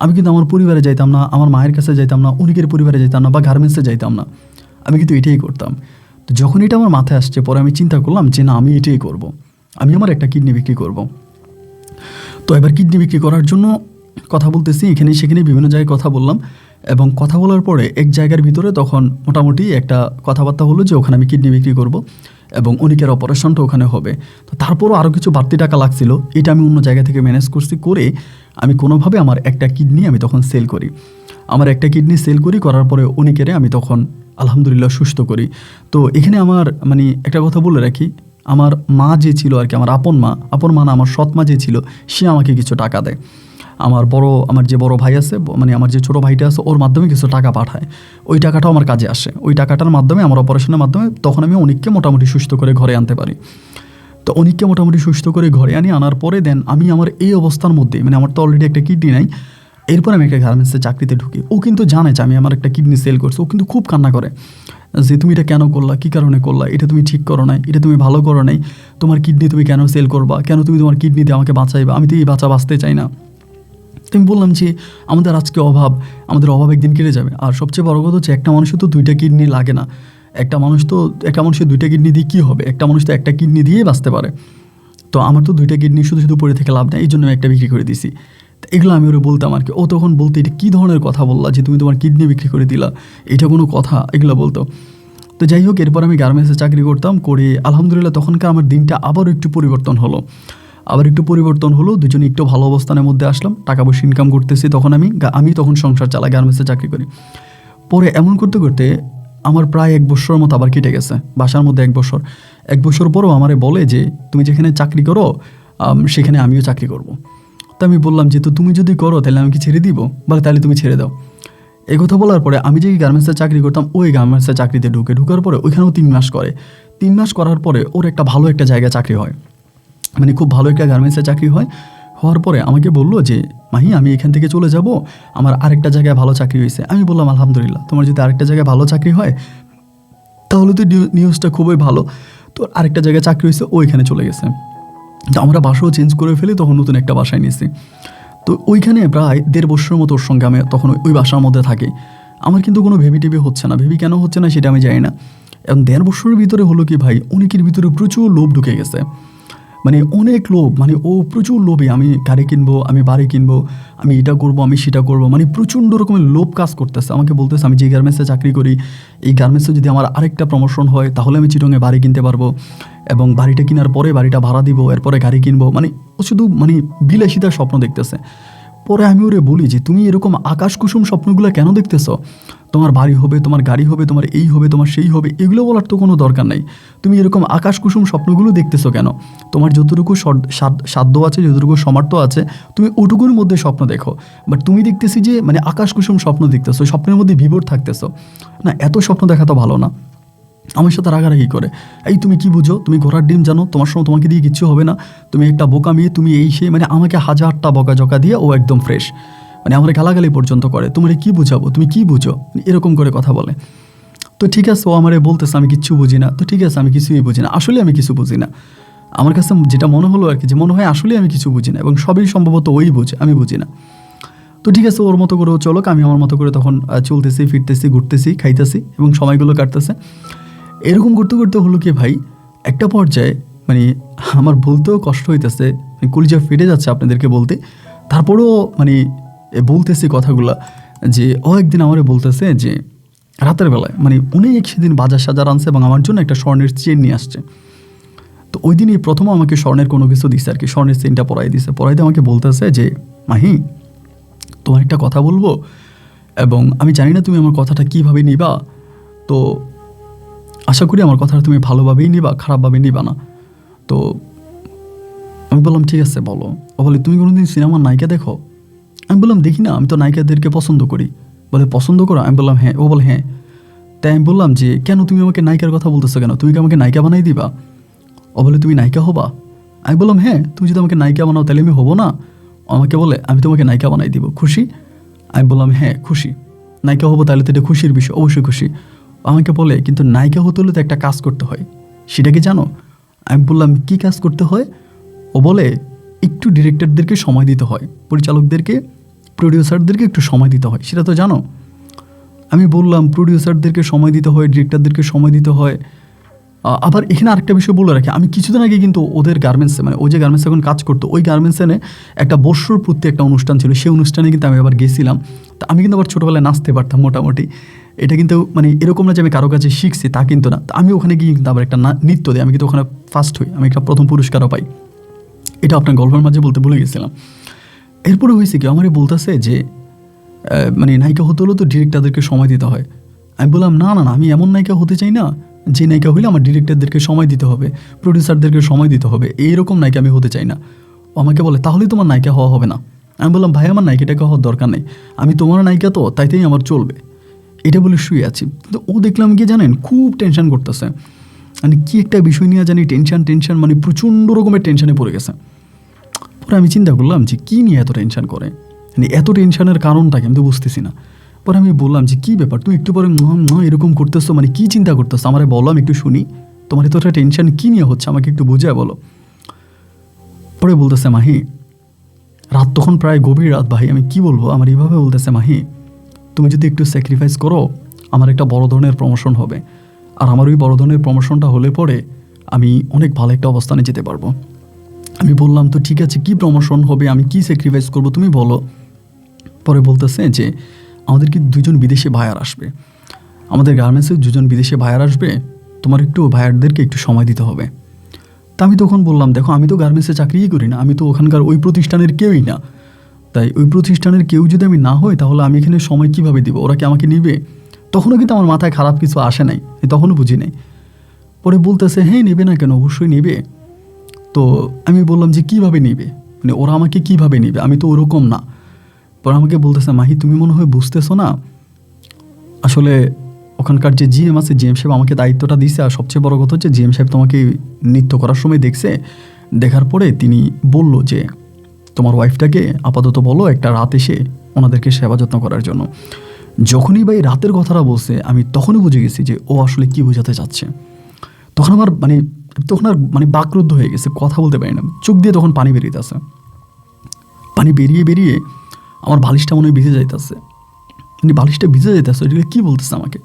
Speaker 1: আমি কিন্তু আমার পরিবারে যাইতাম না, আমার মায়ের কাছে যাইতাম না, অনেকের পরিবারে যাইতাম না, বা গার্মেন্টসে যাইতাম না, আমি কিন্তু এটাই করতাম। তো যখন এটা আমার মাথায় আসছে পরে আমি চিন্তা করলাম যে না আমি এটাই করব, আমি আমার একটা কিডনি বিক্রি করব। তো এবার কিডনি বিক্রি করার জন্য কথা বলতেছি, এখানে সেখানে বিভিন্ন জায়গায় কথা বললাম, এবং কথা বলার পরে এক জায়গার ভিতরে তখন মোটামুটি একটা কথাবার্তা হলো যে ওখানে আমি কিডনি বিক্রি করব এবং অনেকের অপারেশনটা ওখানে হবে। তো তারপরও আরও কিছু বাড়তি টাকা লাগছিল, এটা আমি অন্য জায়গা থেকে ম্যানেজ করছি, করে আমি কোনোভাবে আমার একটা কিডনি আমি তখন সেল করি, আমার একটা কিডনি সেল করার পরে অনেকের আমি তখন আলহামদুলিল্লাহ সুস্থ করি। তো এখানে আমার মানে একটা কথা বলে রাখি, আমার মা যে ছিল আর কি, আমার আপন মা না, আমার সৎ মা যে ছিল সে আমাকে কিছু টাকা দেয়। আমার যে বড় ভাই আছে, মানে আমার যে ছোটো ভাইটা আছে, ওর মাধ্যমে কিছু টাকা পাঠায়, ওই টাকাটাও আমার কাজে আসে। ওই টাকাটার মাধ্যমে আমার অপারেশনের মাধ্যমে তখন আমি অনেককে মোটামুটি সুস্থ করে ঘরে আনতে পারি। তো অনেককে মোটামুটি সুস্থ করে ঘরে আনার পরে দেন আমি আমার এই অবস্থার মধ্যে, মানে আমার তো অলরেডি একটা কিডনি নাই, এরপর আমি একটা গার্মেন্টসের চাকরিতে ঢুকি। ও কিন্তু জানে যে আমি আমার একটা কিডনি সেল করছি, ও কিন্তু খুব কান্না করে যে তুমি এটা কেন করলা, কী কারণে করলা, এটা তুমি ঠিক করো নাই, এটা তুমি ভালো করো নাই, তোমার কিডনি তুমি কেন সেল করবা, কেন তুমি তোমার কিডনি দিয়ে আমাকে বাঁচাইবা, আমি তো এই বাঁচতে চাই না। তো আমি বললাম যে আমাদের আজকে আমাদের অভাব একদিন কেটে যাবে। আর সবচেয়ে বড় কথা হচ্ছে একটা মানুষের তো 2টা কিডনি লাগে না, একটা মানুষের 2টা কিডনি দিয়ে কী হবে, একটা মানুষ তো একটা কিডনি দিয়েই বাঁচতে পারে। তো আমার তো 2টা কিডনি শুধু পড়ে থেকে লাভ নেই, এই জন্য আমি একটা বিক্রি করে দিছি। তো এগুলো আমি ওরে বলতাম আর কি। ও তখন বলতে এটা কী ধরনের কথা বললা যে তুমি তোমার কিডনি বিক্রি করে দিলা, এটা কোনো কথা, এগুলো বলতো। তো যাই হোক, এরপর আমি গার্মেন্টসে চাকরি করতাম, করে আলহামদুলিল্লাহ তখনকার আমার দিনটা আবারও একটু পরিবর্তন হলো, দুজনে একটু ভালো অবস্থানের মধ্যে আসলাম, টাকা পয়সা ইনকাম করতেছি। তখন আমি তখন সংসার চালাই, গার্মেন্টসে চাকরি করি। পরে এমন করতে করতে আমার প্রায় 1 বছরের মতো আবার কেটে গেছে, বাসার মধ্যে 1 বছর পরও আমারে বলে যে তুমি যেখানে চাকরি করো সেখানে আমিও চাকরি করব। তো আমি বললাম যে তো তুমি যদি করো তাহলে আমি কি ছেড়ে দিব, বলে তাহলে তুমি ছেড়ে দাও। এই কথা বলার পরে আমি যে গার্মেন্টসে চাকরি করতাম ওই গার্মেন্টসে চাকরিতে ঢোকার পরে ওইখানেও 3 মাস করে। 3 মাস করার পরে ওর একটা ভালো একটা জায়গায় চাকরি হয়, মানে খুব ভালো একটা গার্মেন্টসে চাকরি হওয়ার পরে আমাকে বললো যে মাহি আমি এখান থেকে চলে যাব, আমার আরেকটা জায়গায় ভালো চাকরি হয়েছে। আমি বললাম আলহামদুলিল্লাহ, তোমার যদি আরেকটা জায়গায় ভালো চাকরি হয় তাহলে তো নিউজটা খুবই ভালো। তো আরেকটা জায়গায় চাকরি হয়েছে, ওইখানে চলে গেছে। তো আমরা বাসাও চেঞ্জ করে ফেলি, তখন নতুন একটা বাসায় নিয়েছি। তো ওইখানে প্রায় 1.5 বছরের মতো ওর সঙ্গে আমি তখন ওই বাসার মধ্যে থাকি। আমার কিন্তু কোনো ভেবি হচ্ছে না, কেন হচ্ছে না সেটা আমি জানি না। এবং 1.5 বছরের ভিতরে হলো কি ভাই, অনেকের ভিতরে প্রচুর লোভ ঢুকে গেছে, মানে অনেক লোভ, মানে ও প্রচুর লোভে, আমি গাড়ি কিনবো, আমি বাড়ি কিনবো, আমি এটা করবো, আমি সেটা করবো, মানে প্রচণ্ড রকমের লোভ কাজ করতেছে। আমাকে বলতেছে আমি যে গার্মেন্টসে চাকরি করি, এই গার্মেন্টসে যদি আমার আরেকটা প্রমোশন হয় তাহলে আমি চিটংয়ে বাড়ি কিনতে পারবো, এবং বাড়িটা কেনার পরে বাড়িটা ভাড়া দিব, এরপরে গাড়ি কিনবো, মানে ও শুধু মানে বিলাসিতার স্বপ্ন দেখতেছে। পরে আমি ওরে বলি যে তুমি এরকম আকাশ কুসুম স্বপ্নগুলো কেন দেখতেছ, তোমার বাড়ি হবে, তোমার গাড়ি হবে, তোমার এই হবে, তোমার সেই হবে, এগুলো বলার তো কোনো দরকার নাই। তুমি এরকম আকাশ কুসুম স্বপ্নগুলো দেখতেছো কেন? তোমার যতটুকু সাধ্য আছে, যতটুকু সামর্থ্য আছে, তুমি ওটুকুর মধ্যে স্বপ্ন দেখো। বাট তুমি দেখতেছি যে মানে আকাশ কুসুম স্বপ্ন দেখতেছো, স্বপ্নের মধ্যে বিভোর থাকতেছো না, এত স্বপ্ন দেখা তো ভালো না। আমার সাথে রাগারাগি করে, এই তুমি কি বুঝো, তুমি ঘোড়ার ডিম জানো, তোমাকে দিয়ে কিচ্ছু হবে না, তুমি একটা বোকা মেয়ে, তুমি এই সেই, মানে আমাকে 1000টা বকাঝকা দিয়ে ও একদম ফ্রেশ, মানে আমার গালাগালি পর্যন্ত করে, তোমার কি বুঝাবো, তুমি কি বুঝো, এরকম করে কথা বলে। তো ঠিক আছে, ও আমারে বলতেছে আমি কিচ্ছু বুঝি না, তো ঠিক আছে আমি কিছুই বুঝি না, আসলে আমি কিছু বুঝি না, আমার কাছে যেটা মনে হলো আর কি, যে মনে হয় আসলে আমি কিছু বুঝি না, এবং সবই সম্ভবত ওই বুঝে, আমি বুঝি না। তো ঠিক আছে, ওর মতো করে ও চলুক, আমি আমার মতো করে তখন চলতেছি, ফিরতেছি, ঘুরতেছি, খাইতেছি এবং সময়গুলো কাটতেছে। এরকম করতে করতে হলো কি ভাই, একটা পর্যায়ে মানে আমার বলতেও কষ্ট হইতেছে, কলিজা ফেটে যাচ্ছে আপনাদেরকে বলতে, তারপরেও মানে বলতেছি কথাগুলা, যে ও একদিন আমারে বলতেছে যে রাতের বেলায় মানে অনেক সেদিন বাজার সাজার আনছে এবং আমার জন্য একটা স্বর্ণের চেন নিয়ে আসছে। তো ওই দিনই প্রথম আমাকে স্বর্ণের কোনো কিছু দিচ্ছে আর কি, স্বর্ণের চেনটা পরাই দিছে, পরাই দিয়ে আমাকে বলতেছে যে মাহি তোমার একটা কথা বলবো, এবং আমি জানি না তুমি আমার কথাটা কীভাবে নিবা, তো আশা করি আমার কথাটা তুমি ভালোভাবেই নিবা, খারাপভাবে নিবা না। তো আমি বললাম ঠিক আছে বলো। ও বলে তুমি কোনোদিন সিনেমার নায়িকা দেখো? আমি বললাম দেখি না, আমি তো নায়িকাদেরকে পছন্দ করি। বলে পছন্দ করো? আমি বললাম হ্যাঁ। ও বলে হ্যাঁ। তাই আমি বললাম যে কেন তুমি আমাকে নায়িকার কথা বলতেছো কেন, তুমি কি আমাকে নায়িকা বানাই দিবা? ও বলে তুমি নায়িকা হবা? আমি বললাম হ্যাঁ, তুমি যদি আমাকে নায়িকা বানাও তাহলে আমি হবো না? আমাকে বলে আমি তোমাকে নায়িকা বানাই দিব, খুশি? আমি বললাম হ্যাঁ খুশি, নায়িকা হবো, তাহলে তো এটা খুশির বিষয়, অবশ্যই খুশি। আমাকে বলে কিন্তু নায়িকা হতে হলে তো একটা কাজ করতে হয়, সেটা কি জানো? আমি বললাম কী কাজ করতে হয়? ও বলে একটু ডিরেক্টরদেরকে সময় দিতে হয়, পরিচালকদেরকে, প্রডিউসারদেরকে একটু সময় দিতে হয়, সেটা তো জানো? আমি বললাম প্রডিউসারদেরকে সময় দিতে হয়, ডিরেক্টরদেরকে সময় দিতে হয়। আবার এখানে আরেকটা বিষয় বলে রাখি, আমি কিছুদিন আগে কিন্তু ওদের গার্মেন্টসে, মানে ওই যে গার্মেন্টসে এখন কাজ করতো, ওই গার্মেন্টসে একটা বর্ষর প্রতি একটা অনুষ্ঠান ছিল, সেই অনুষ্ঠানে কিন্তু আমি আবার গেছিলাম। তা আমি কিন্তু আবার ছোটোবেলায় নাচতে পারতাম মোটামুটি, এটা কিন্তু মানে এরকম না যে আমি কারো কাছে শিখছি তা কিন্তু না। আমি ওখানে গিয়ে কিন্তু আবার একটা নৃত্য দিই, আমি কিন্তু ওখানে ফার্স্ট হই, আমি একটা প্রথম পুরস্কারও পাই। এটা আপনার গল্পের মাঝে বলতে ভুলে গেছিলাম। এরপরে হয়েছে কি, আমারই বলতেছে যে মানে নায়িকা হতে হলেও তো ডিরেক্টরদেরকে সময় দিতে হয়। আমি বললাম না না না, আমি এমন নায়িকা হতে চাই না যে নায়িকা হলে আমার ডিরেক্টরদেরকে সময় দিতে হবে, প্রডিউসারদেরকে সময় দিতে হবে, এইরকম নায়িকা আমি হতে চাই না। ও আমাকে বলে তাহলেই তোমার নায়িকা হওয়া হবে না। আমি বললাম ভাই আমার নায়িকাটাকে হওয়ার দরকার নেই, আমি তোমার নায়িকা তো, তাইতেই আমার চলবে, এটা বলে শুয়ে আছি। কিন্তু ও দেখলাম কি জানেন, খুব টেনশন করতেছে, মানে কী একটা বিষয় নিয়ে জানি টেনশন, মানে প্রচণ্ড রকমের টেনশনে পড়ে গেছে। পরে আমি চিন্তা করলাম যে কী নিয়ে এত টেনশন করে, মানে এত টেনশনের কারণটাকে আমি তো বুঝতেছি না। পরে আমি বললাম যে কী ব্যাপার, তুমি একটু পরে এরকম করতেছো, মানে কী চিন্তা করতেছো, আমারে বলো, আমি একটু শুনি, তোমার এতটা টেনশন কী নিয়ে হচ্ছে, আমাকে একটু বুঝিয়ে বলো। পরে বলতেছে মাহি, রাত তখন প্রায় গভীর রাত ভাই, আমি কি বলবো, আমার এইভাবে বলতেছে মাহি তুমি যদি একটু স্যাক্রিফাইস করো, আমার একটা বড় ধরনের প্রমোশন হবে, আর আমার ওই বড় ধরনের প্রমোশনটা হলে পরে আমি অনেক ভালো একটা অবস্থানে যেতে পারবো। আমি বললাম তো ঠিক আছে, কী প্রমোশন হবে, আমি কি স্যাক্রিফাইস করবো তুমি বলো। পরে বলতেছে যে আমাদের কি 2জন বিদেশি ভাইয়ার আসবে, আমাদের গার্মেন্টসে 2জন বিদেশি ভাইয়ার আসবে, তোমার একটু ভাইয়ারদেরকে একটু সময় দিতে হবে। তা আমি তখন বললাম দেখো আমি তো গার্মেন্টসে চাকরিই করি না, আমি তো ওখানকার ওই প্রতিষ্ঠানের কেউই না, তাই ওই প্রতিষ্ঠানের কেউ যদি আমি না হই তাহলে আমি এখানে সময় কীভাবে দিব, ওরা কি আমাকে নিবে? তখনও কিন্তু আমার মাথায় খারাপ কিছু আসে নাই, তখনও বুঝি নাই। পরে বলতেছে হ্যাঁ নেবে না কেন, অবশ্যই নেবে। তো আমি বললাম যে কীভাবে নেবে, মানে ওরা আমাকে কীভাবে নেবে, আমি তো ওরকম না। পরে আমাকে বলতেছে মাহি তুমি মনে হয় বুঝতেছো না, আসলে ওখানকার যে জিএম আছে, জিএম সাহেব আমাকে দায়িত্বটা দিয়েছে, আর সবচেয়ে বড় কথা হচ্ছে জিএম সাহেব তোমাকে নৃত্য করার সময় দেখছে, দেখার পরে তিনি বলল যে তোমার ওয়াইফটাকে আপাতত বলো একটা রাত এসে ওনাদেরকে সেবা যত্ন করার জন্য। যখনই ভাই রাতের কথাটা বলছে আমি তখনই বুঝে গেছি যে ও আসলে কী বোঝাতে চাচ্ছে। তখন আমার তখন আর বাকরুদ্ধ হয়ে গেছে, কথা বলতে পারি না, চোখ দিয়ে তখন পানি বেরিয়েছে, পানি বেরিয়ে আমার বালিশটা মনে হয় ভিজে যাইতেছে, মানে বালিশটা ভিজে যাইতেছে, এটা কী বলতেছে আমাকে।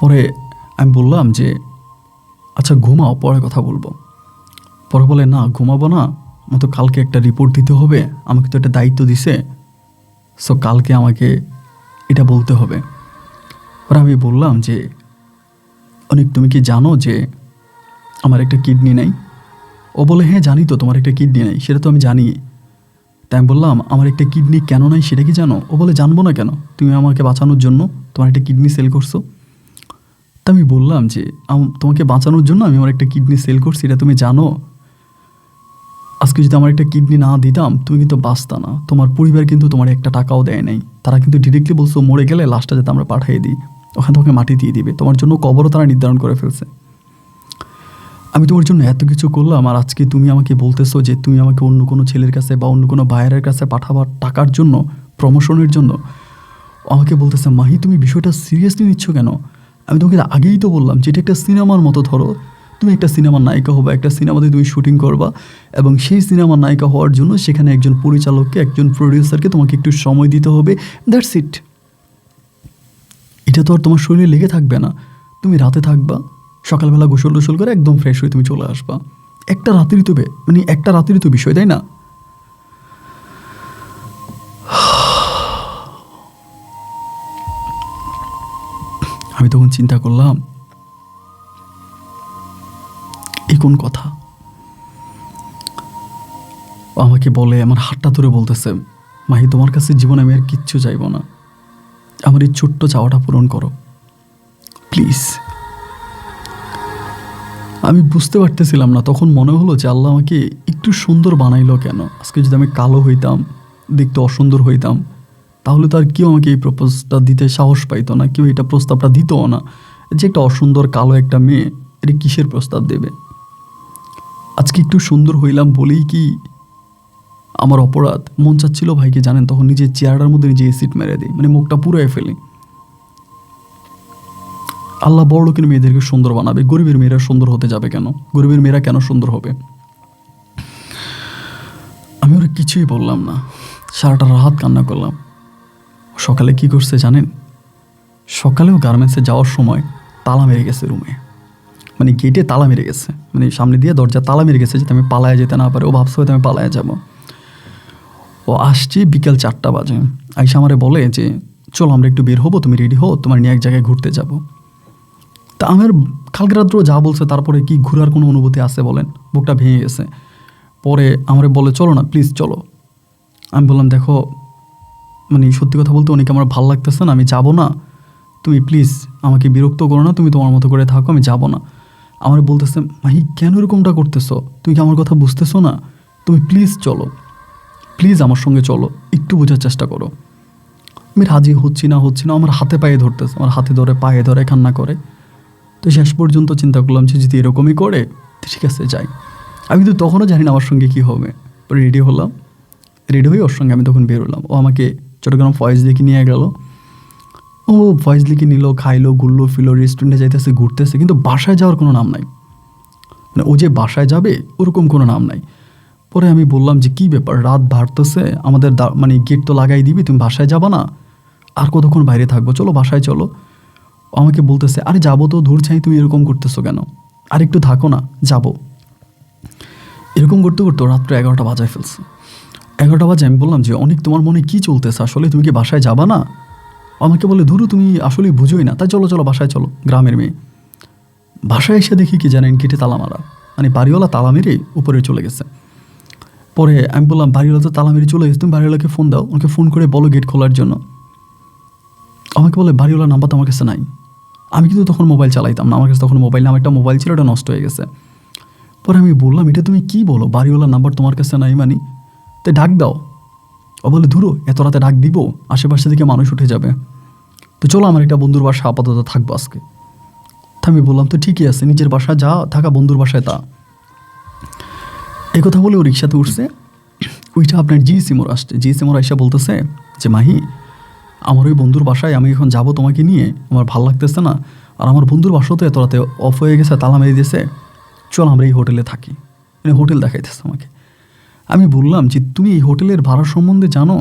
Speaker 1: পরে আমি বললাম যে আচ্ছা ঘুমাও, পরে কথা বলবো। পরে বলে না ঘুমাবো না, আমার তো কালকে একটা রিপোর্ট দিতে হবে, আমাকে তো একটা দায়িত্ব দিছে, সো কালকে আমাকে এটা বলতে হবে। পরে আমি বললাম যে অনেক তুমি কি জানো যে আমার একটা কিডনি নাই? ও বলে হ্যাঁ জানি তো তোমার একটা কিডনি নাই, সেটা তো আমি জানি। তাই আমি বললাম আমার একটা কিডনি কেন নাই সেটা কি জানো? ও বলে জানবো না কেন, তুমি আমাকে বাঁচানোর জন্য তোমার একটা কিডনি সেল করছো। তা আমি বললাম যে তোমাকে বাঁচানোর জন্য আমি আমার একটা কিডনি সেল করছি, এটা তুমি জানো? আজকে যদি আমার একটা কিডনি না দিতাম তুমি কিন্তু বাঁচতা না, তোমার পরিবার কিন্তু তোমার একটা টাকাও দেয় নাই, তারা কিন্তু ডিরেক্টলি বলছো মরে গেলে লাশটা যাতে আমরা পাঠিয়ে দিই, ওখানে তোমাকে মাটি দিয়ে দিবে, তোমার জন্য কবরও তারা নির্ধারণ করে ফেলছে। আমি তোমার জন্য এত কিছু করলাম, আর আজকে তুমি আমাকে বলতেছো যে তুমি আমাকে অন্য কোনো ছেলের কাছে বা অন্য কোনো ভাইয়ের কাছে পাঠাবার টাকার জন্য, প্রমোশনের জন্য। আমাকে বলতেছে মাহি তুমি বিষয়টা সিরিয়াসলি নিচ্ছ কেন? আমি তোমাকে আগেই তো বললাম যে এটা একটা সিনেমার মতো, ধরো তুমি একটা সিনেমার নায়িকা হবা, একটা সিনেমাতে তুমি শুটিং করবা, এবং সেই সিনেমার নায়িকা হওয়ার জন্য সেখানে একজন পরিচালককে, একজন প্রডিউসারকে তোমাকে একটু সময় দিতে হবে, দ্যাটস ইট। এটা তো আর তোমার শরীরে লেগে থাকবে না। তুমি রাতে থাকবা, সকালবেলা গোসল টোসল করে একদম ফ্রেশ হয়ে তুমি চলে আসবা। একটা রাতেরই তো মানে একটা রাতেরই তো বিষয়, তাই না? আমি তখন চিন্তা করলাম, এই কোন কথা? আমাকে বলে, আমার হাতটা ধরে বলতেছে, মাহি তোমার কাছে জীবনে আমি আর কিচ্ছু চাইব না, আমার এই ছোট্ট চাওয়াটা পূরণ করো প্লিজ। আমি বুঝতে পারতেছিলাম না, তখন মনে হলো যে আল্লাহ আমাকে একটু সুন্দর বানাইলো কেন? আজকে যদি আমি কালো হইতাম, দেখতে অসুন্দর হইতাম, তাহলে তো আর কেউ আমাকে এই প্রপোজটা দিতে সাহস পাইতো না, কেউ এটা প্রস্তাবটা দিতও না। যে একটা অসুন্দর কালো একটা মেয়ে এটা কিসের প্রস্তাব দেবে? আজকে একটু সুন্দর হইলাম বলেই কি আমার অপরাধ? মন চাচ্ছিল ভাইকে জানেন, তখন নিজের চেয়ারটার মধ্যে নিজে এসিড মেরে দিই, মানে মুখটা পুরোয় ফেলি। আল্লাহ বড় লোকের মেয়েদেরকে সুন্দর বানাবে, গরিবের মেয়েরা সুন্দর হতে যাবে কেন? গরিবের মেয়েরা কেন সুন্দর হবে? আমি ওরা কিছুই বললাম না, সারাটা রাত কান্না করলাম। সকালে কি করছে জানেন? সকালেও গার্মেন্টসে যাওয়ার সময় তালা মেরে গেছে রুমে, মানে গেটে তালা মেরে গেছে, মানে সামনে দিয়ে দরজা তালা মেরে গেছে যাতে আমি পালায় যেতে না পারে। ও ভাবছে হয়তো আমি পালায় যাব। ও আসছে বিকেল 4টা বাজে, আইসা আমারে বলে যে চলো আমরা একটু বের হবো, তুমি রেডি হো, তোমার নিয়ে এক জায়গায় ঘুরতে যাব। তা আমার কালকে রাত্র যা বলছে, তারপরে কি ঘোরার কোনো অনুভূতি আছে বলেন? বুকটা ভেঙে গেছে। পরে আমারে বলে চলো না প্লিজ চলো। আমি বললাম দেখো, মানে সত্যি কথা বলতে অনেকে আমার ভালো লাগতেছে না, আমি যাব না, তুমি প্লিজ আমাকে বিরক্ত করো না, তুমি তোমার মতো করে থাকো, আমি যাব না। আমার বলতেছে মাহি কেন এরকমটা করতেছো? তুমি কি আমার কথা বুঝতেছো না? তুমি প্লিজ চলো, প্লিজ আমার সঙ্গে চলো, একটু বোঝার চেষ্টা করো। আমি রাজি হচ্ছি না, আমার হাতে পায়ে ধরতেছে, আমার হাতে ধরে পায়ে ধরে কান্না করে। তো শেষ পর্যন্ত চিন্তা করলাম যে যদি এরকমই করে তো ঠিক আছে যাই। আমি তো তখনও জানি না আমার সঙ্গে কী হবে। রেডি হলাম, রেডি হয়ে ওর সঙ্গে আমি তখন বেরোলাম। ও আমাকে চট্টগ্রাম ফয়েজ লেকে নিয়ে গেল। ও ফয়েজ লেকে নিল, খাইলো, ঘুরলো ফিরলো, রেস্টুরেন্টে যাইতেছে, ঘুরতেছে, কিন্তু বাসায় যাওয়ার কোনো নাম নাই। মানে ও যে বাসায় যাবে ওরকম কোনো নাম নাই। পরে আমি বললাম যে কী ব্যাপার, রাত বাড়তেছে, আমাদের মানে গেট তো লাগাই দিবি, তুমি বাসায় যাবা না? আর কতক্ষণ বাইরে থাকবো, চলো বাসায় চলো। আমাকে বলতেছে আরে যাবো তো, ধূর ছাই, তুমি এরকম করতেছো কেন? আর একটু থাকো না, যাবো। এরকম করতে করতে রাত্র 11টা বাজায় ফেলছে। 11টা বাজে আমি বললাম যে অনেক তোমার মনে কী চলতেছে আসলে, তুমি কি বাসায় যাবা না? আমাকে বলে ধুরু তুমি আসলে বুঝোই না, তাই চলো চলো বাসায় চলো, গ্রামের মেয়ে। বাসায় এসে দেখি কি জানেন, গেটে তালা মারা, মানে বাড়িওয়ালা তালা মেরে উপরে চলে গেছে। পরে আমি বললাম বাড়িওয়ালা তো তালা মেরে চলে গেছে, তুমি বাড়িওয়ালাকে ফোন দাও, ওকে ফোন করে বলো গেট খোলার জন্য। আমাকে বলে বাড়িওয়ালার নাম্বার তো আমার কাছে নাই। আমি কিন্তু তখন মোবাইল চালাইতাম না, আমার কাছে তখন মোবাইল না, আমার একটা মোবাইল ছিল, ওটা নষ্ট হয়ে গেছে। পরে আমি বললাম এটা তুমি কি বলো, বাড়িওয়ালার নাম্বার তোমার কাছে নাই মানে? তাই ডাক দাও। ও বলে ধুরো এত রাতে ডাক দিব, আশেপাশে থেকে মানুষ উঠে যাবে, তো চলো আমার একটা বন্ধুর বাসা আপাতত থাকবো আজকে। তা আমি বললাম তো ঠিকই আছে, নিজের বাসা যা, থাকা বন্ধুর বাসায় তা। এই কথা বলে ও রিক্সাতে উঠছে। ওইটা আপনার জিসিমোর আসছে, জিসিমোর আইসা বলতেছে যে মাহি আমার ওই বন্ধুর বাসায় আমি এখন যাব তোমাকে নিয়ে, আমার ভাল লাগতেছে না, আর আমার বন্ধুর বাসাও তো এত রাতে অফ হয়ে গেছে, তালা মেরে দিয়েছে, চল আমরা এই হোটেলে থাকি। মানে হোটেল দেখাইতেছে আমাকে। আমি বললাম যে তুমি এই হোটেলের ভাড়া সম্বন্ধে জানো?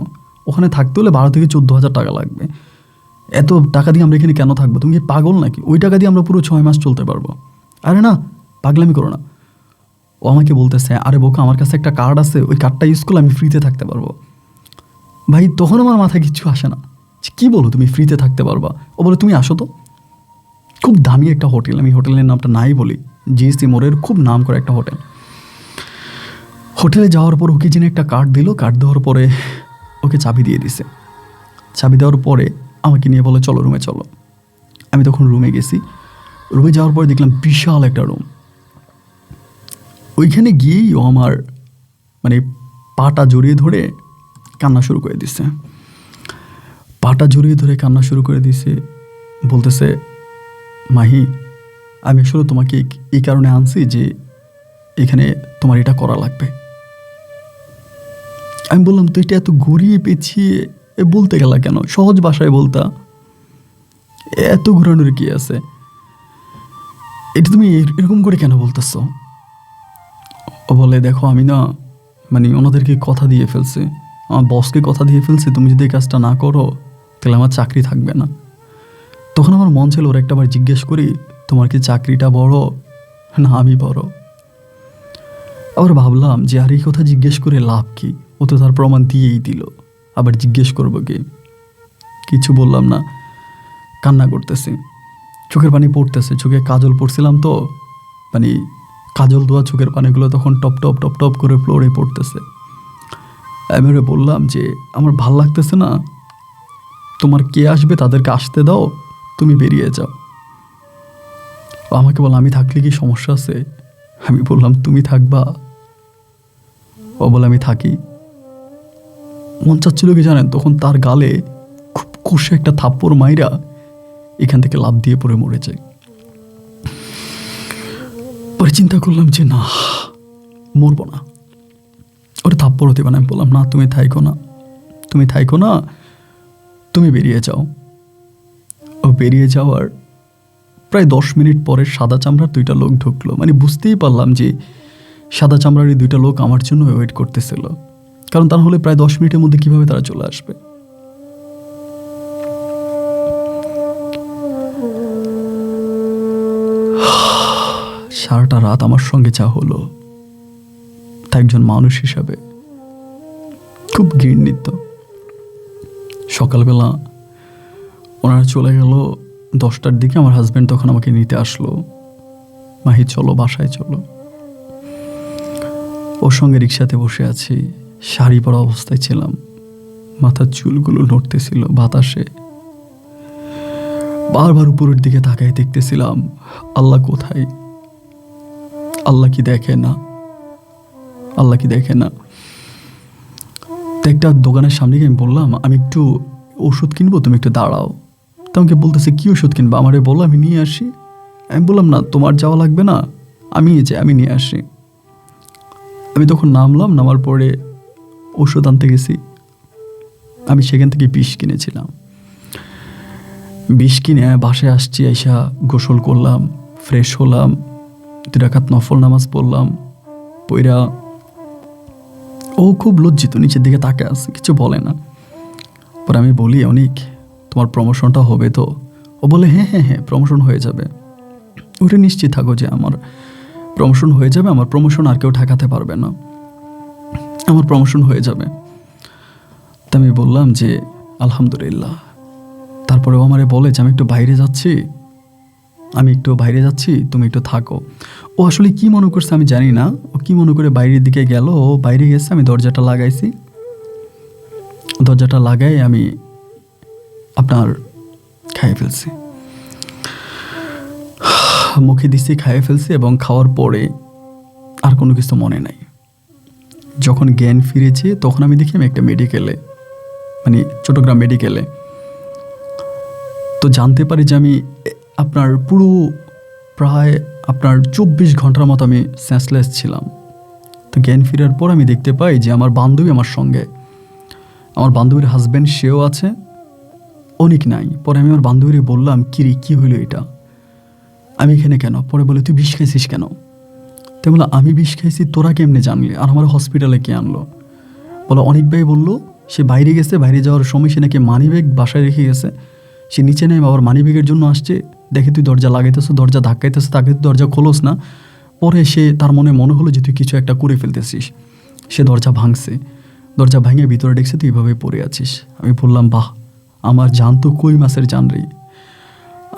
Speaker 1: ওখানে থাকতে হলে 12 থেকে 14,000 টাকা লাগবে। এত টাকা দিয়ে আমরা এখানে কেন থাকবো? তুমি কি পাগল নাকি? ওই টাকা দিয়ে আমরা পুরো 6 মাস চলতে পারবো। আরে না, পাগলামি করো না। ও আমাকে বলতেছে আরে বোকা, আমার কাছে একটা কার্ড আছে, ওই কার্ডটা ইউজ করলে আমি ফ্রিতে থাকতে পারবো। ভাই তখন আমার মাথায় কিচ্ছু আসে না, কী বলো তুমি ফ্রিতে থাকতে পারবা? ও বলে তুমি আসো তো, খুব দামি একটা হোটেল, আমি হোটেলের নামটা নাই বলি, জিএসটি মোড়ের খুব নাম করে একটা হোটেল। হোটেলে যাওয়ার পর ওকে যিনি একটা কার্ড দিল, কার্ড দেওয়ার পরে ওকে চাবি দিয়ে দিছে। চাবি দেওয়ার পরে আমাকে নিয়ে বলে চলো রুমে চলো। আমি তখন রুমে গেছি। রুমে যাওয়ার পরে দেখলাম বিশাল একটা রুম। ওইখানে গিয়েই ও আমার মানে পাটা জড়িয়ে ধরে কান্না শুরু করে দিছে। পাটা জড়িয়ে ধরে কান্না শুরু করে দিছে, বলতেছে মাহি আমি আসলে তোমাকে এই কারণে আনছি যে এখানে তোমার এটা করা লাগবে। আমি বললাম তো এটা এত ঘুরিয়ে পেঁচিয়ে বলতে গেলা কেন? সহজ ভাষায় বলতা, এত ঘুরানোর কি আছে? এটা তুমি এরকম করে কেন বলতেছ? ও বলে দেখো আমি না মানে ওনাদেরকে কথা দিয়ে ফেলছি, আমার বসকে কথা দিয়ে ফেলছি, তুমি যদি এই কাজটা না করো তাহলে আমার চাকরি থাকবে না। তখন আমার মন ছিল ওর একটাবার জিজ্ঞেস করি, তোমার কি চাকরিটা বড় না আমি বড়? আবার ভাবলাম যে আর এই কথা জিজ্ঞেস করে লাভ কি, ও তো তার প্রমাণ দিয়েই দিল, আবার জিজ্ঞেস করবো কি? কিছু বললাম না, কান্না করতেছি, চোখের পানি পড়তেছে, চোখে কাজল পড়ছিলাম তো, মানে কাজল দেওয়া চোখের পানিগুলো তখন টপ টপ টপ টপ করে ফ্লোরে পড়তেছে। আমি ওরে বললাম যে আমার ভাল লাগতেছে না, তোমার কে আসবে তাদেরকে আসতে দাও, তুমি বেরিয়ে যাও। ও আমাকে বলল আমি থাকলে কি সমস্যা আছে? আমি বললাম তুমি থাকবা? ও বলে আমি থাকি। মন চাচ্ছিল কি জানেন, তখন তার গালে খুব কষে একটা থাপ্পড় মাইরা এখান থেকে লাফ দিয়ে পড়ে মরে যায়। পরে চিন্তা করলাম যে না, মরবো না, ওরে থাপ্পড় হতে পারে। আমি বললাম না, তুমি থাইকো না, তুমি থাইকো না, তুমি বেরিয়ে যাও। ও বেরিয়ে যাওয়ার প্রায় 10 মিনিট পরে সাদা চামড়ার 2টা লোক ঢুকলো। মানে বুঝতেই পারলাম যে সাদা চামড়ার এই 2টা লোক আমার জন্য ওয়েট করতেছিল, কারণ তা হলে প্রায় 10 মিনিটের মধ্যে কিভাবে তারা চলে আসবে। সারাটা রাত আমার সঙ্গে যা হলো, তা একজন মানুষ হিসাবে খুব ঘৃণিত। সকালবেলা ওনারা চলে গেল 10টার দিকে। আমার হাজব্যান্ড তখন আমাকে নিতে আসলো, মাহি চলো বাসায় চলো। ওর সঙ্গে রিক্সাতে বসে আছি, শাড়ি পরা অবস্থায় ছিলাম, মাথার চুলগুলো নড়তেছিল বাতাসে। বারবার উপরের দিকে তাকায় দেখতেছিলাম আল্লাহ কোথায়, আল্লাহ কি দেখে না, আল্লাহ কি দেখে না। তো একটা দোকানের সামনে গিয়ে আমি বললাম আমি একটু ওষুধ কিনবো, তুমি একটু দাঁড়াও। তো আমাকে বলতেছে কি ওষুধ কিনবো? আমারে বলো, আমি নিয়ে আসি। আমি বললাম না, তোমার যাওয়া লাগবে না, আমি যাই, আমি নিয়ে আসি। আমি তখন নামলাম, নামার পরে ওষুধ আনতে গেছি। আমি সেখান থেকে বিষ কিনেছিলাম। বিষ কিনে বাসায় আসছি, আইসা গোসল করলাম, ফ্রেশ হলাম, 2 রাকাত নফল নামাজ পড়লাম। পইরা ও খুব লজ্জিত, নিচের দিকে তাকে আছে, কিছু বলে না। পরে আমি বলি অনেক, তোমার প্রমোশনটা হবে তো? ও বলে হ্যাঁ হ্যাঁ হ্যাঁ, প্রমোশন হয়ে যাবে, ওটা নিশ্চিত থাকো যে আমার প্রমোশন হয়ে যাবে, আমার প্রমোশন আর কেউ ঠেকাতে পারবে না, আমার প্রমোশন হয়ে যাবে। তা আমি বললাম যে আলহামদুলিল্লাহ। তারপরে ও আমারে বলে যে আমি একটু বাইরে যাচ্ছি, তুমি একটু থাকো। ও আসলে কি মনে করছে আমি জানি না, ও কি মনে করে বাইরের দিকে গেল। ও বাইরে গেছে, আমি দরজাটা লাগাইছি, দরজাটা লাগাই আমি আপনার খাইয়ে ফেলছি, মুখে দিছি, খাইয়ে ফেলছি। এবং খাওয়ার পরে আর কোনো কিছু মনে নাই। যখন জ্ঞান ফিরেছে তখন আমি দেখি আমি একটা মেডিকেলে, মানে চট্টগ্রাম মেডিকেলে। তো জানতে পারি যে আমি আপনার পুরো প্রায় আপনার 24 ঘন্টার মতো আমি সেন্সলেস ছিলাম। তো জ্ঞান ফেরার পর আমি দেখতে পাই যে আমার বান্ধবী আমার সঙ্গে, আমার বান্ধবীর হাজব্যান্ড সেও আছে, অনেক নাই। পরে আমি আমার বান্ধবীরে বললাম কিরে কি হইলো এটা, আমি এখানে কেন? পরে বলে তুই বিষ খাইছিস কেন? তো বলে আমি বিষ খাইছি, তোরা কেমনে জানলি, আর আমার হসপিটালে কে আনলো? বলে অনেক ভাই বললো সে বাইরে গেছে, বাইরে যাওয়ার সময় সে নাকি মানিব্যাগ বাসায় রেখে গেছে, সে নিচে নেই আবার মানিব্যাগের জন্য আসছে, দেখে তুই দরজা লাগাইতেছ, দরজা ধাক্কাইতেছ, তাকে তুই দরজা খোলোস না। পরে তার মনে হলো যে তুই কিছু একটা করে ফেলতেছিস, সে দরজা ভাঙছে, দরজা ভাঙে ভিতরে দেখছে তুই এইভাবে পড়ে আছিস। আমি বললাম বাহ, আমার জান তো কই মাছের জান রে,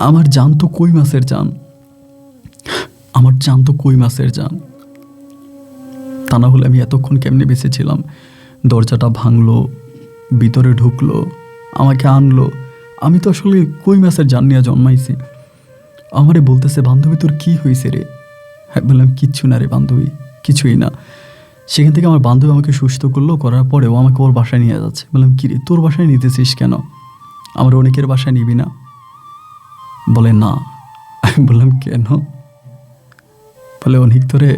Speaker 1: আমার জান তো কই মাছের জান, আমার জান তো কই মাছের জান। তা না হলে আমি এতক্ষণ কেমনে বেঁচেছিলাম? দরজাটা ভাঙলো, ভিতরে ঢুকলো, আমাকে আনলো, আমি তো আসলে কই মাছের জান নিয়ে জন্মাইছি। আমারে বলতেছে বান্ধবী তোর কি হয়েছে রে? হ্যাঁ বললাম কিচ্ছু না রে বান্ধবী, কিছুই না। সেখান থেকে আমার বান্ধবী আমাকে সুস্থ করলো, করার পরে ও আমাকে ওর বাসায় নিয়ে যাচ্ছে। বললাম কি রে তোর বাসায় নিতেছিস কেন, আমার অনেকের বাসায় নিবি না? বলে না। আমি বললাম কেন? বলে অনেক তোরে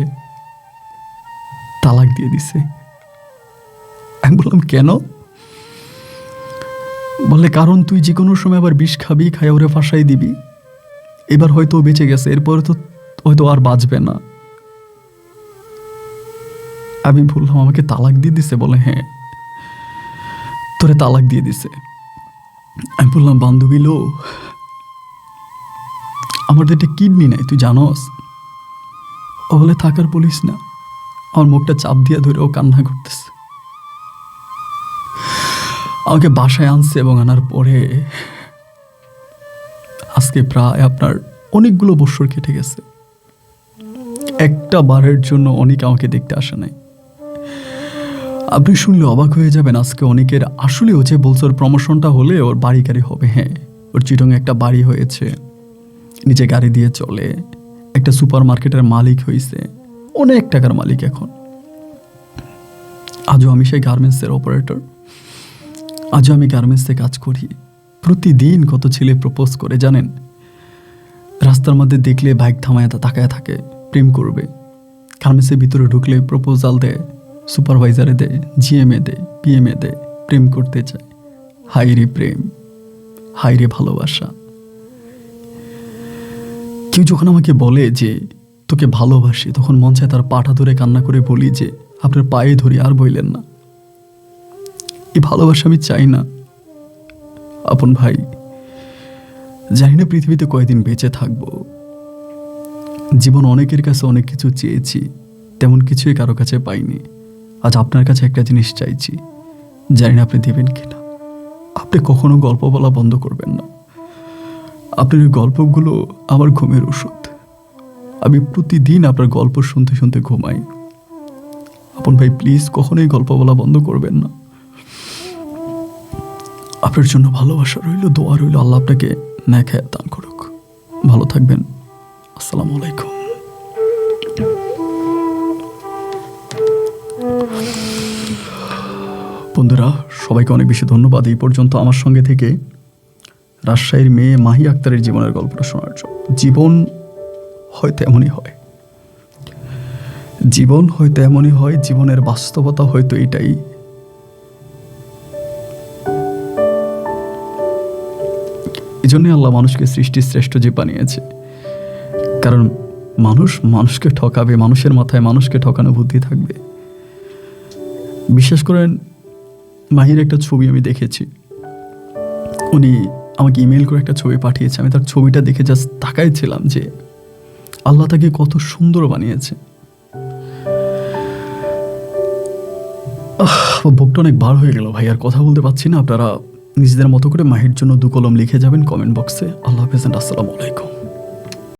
Speaker 1: তালাক দিয়ে দিছে। আমি বললাম কেন? বলে কারণ তুই যে কোনো সময় আবার বিষ খাবি, খাই ওরে ফাঁসাই দিবি, এবার হয়তো বেঁচে গেছে, এরপরে তো হয়তো আর বাঁচবে না। আমি বললাম আমাকে তালাক দিয়ে দিছে? বলে হ্যাঁ তোরে তালাক দিয়ে দিছে। আমি বললাম বান্ধবী লো, আমার তো একটা কিডনি নাই, তুই জানোস? ও বলে থাকার বলিস না। আমার মুখটা চাপ দিয়ে ধরে ও কান্না করতেছে। আমাকে বাসায় আনছে এবং আনার পরে আজকে প্রায় আপনার অনেকগুলো বছর কেটে গেছে। একটা বারের জন্য অনেক আমাকে দেখতে আসে নাই। আপনি শুনলে অবাক হয়ে যাবেন, আজকে অনেকের আসলে হচ্ছে বলছে ওর প্রমোশনটা হলে ওর বাড়ি গাড়ি হবে। হ্যাঁ, ওর চিটংয়ে একটা বাড়ি হয়েছে, নিজে গাড়ি দিয়ে চলে, একটা সুপার মার্কেটের মালিক হয়েছে, অনেক টাকার মালিক এখন। আজও আমি সেই গার্মেন্টসের অপারেটর, আজও আমি গার্মেন্টসে কাজ করি। প্রতিদিন কত ছেলে প্রপোজ করে জানেন? রাস্তার মধ্যে দেখলে বাইক থামায় তাকায় থাকে, প্রেম করবে। গার্মেন্টসের ভিতরে ঢুকলে প্রপোজাল দেয়, সুপারভাইজারে দেয়, জিএমএ দেয়, পিএমএ দেয়, প্রেম করতে চায়। হাই রে প্রেম, হাই রে ভালোবাসা। কেউ যখন আমাকে বলে যে তোকে ভালোবাসি, তখন মন চায় তার পাটা ধরে কান্না করে বলি যে আপনার পায়ে ধরি, আর বইলেন না। এই ভালোবাসা আমি চাই না আপন ভাই। জানি না পৃথিবীতে কয়দিন বেঁচে থাকবো। জীবন অনেকের কাছে অনেক কিছু চেয়েছি, তেমন কিছুই কারো কাছে পাইনি। আজ আপনার কাছে একটা জিনিস চাইছি, জানি না আপনি দেবেন কিনা। আপনি কখনো গল্প বলা বন্ধ করবেন না। আপনার ওই গল্পগুলো আমার ঘুমের ওষুধ। আমি প্রতিদিন আপনার গল্প শুনতে শুনতে ঘুমাই। আপন ভাই প্লিজ কখনোই গল্প বলা বন্ধ করবেন না। আপনার জন্য ভালোবাসা রইল, দোয়া রইল। আল্লাহ আপনাকে ন্যাক হায়াত দান করুক। ভালো থাকবেন। আসসালামু আলাইকুম। বন্ধুরা, সবাইকে অনেক বেশি ধন্যবাদ এই পর্যন্ত আমার সঙ্গে থেকে রাজশাহীর মেয়ে মাহি আক্তারের জীবনের গল্পটা শোনার জন্য। জীবন হয়তো এমনই হয়, জীবন হয়তো এমনই হয়, জীবনের বাস্তবতা হয়তো এটাই। এই জন্যই আল্লাহ মানুষকে সৃষ্টির শ্রেষ্ঠ জীব বানিয়েছে। কারণ মানুষ মানুষকে ঠকাবে, মানুষের মাথায় মানুষকে ঠকানো বুদ্ধি থাকবে। বিশ্বাস করেন, মাহির একটা ছবি আমি দেখেছি, উনি আমাকে ইমেল করে একটা ছবি পাঠিয়েছে। আমি তার ছবিটা দেখে জাস্ট তাকাইছিলাম যে আল্লাহ তাকে কত সুন্দর বানিয়েছে। বুকটা অনেক বার হয়ে গেল ভাই, আর কথা বলতে পারছি না। আপনারা নিজেদের মতো করে মাহির জন্য 2 কলম লিখে যাবেন কমেন্ট বক্সে। আল্লাহ হাফেজ, আসসালামু আলাইকুম।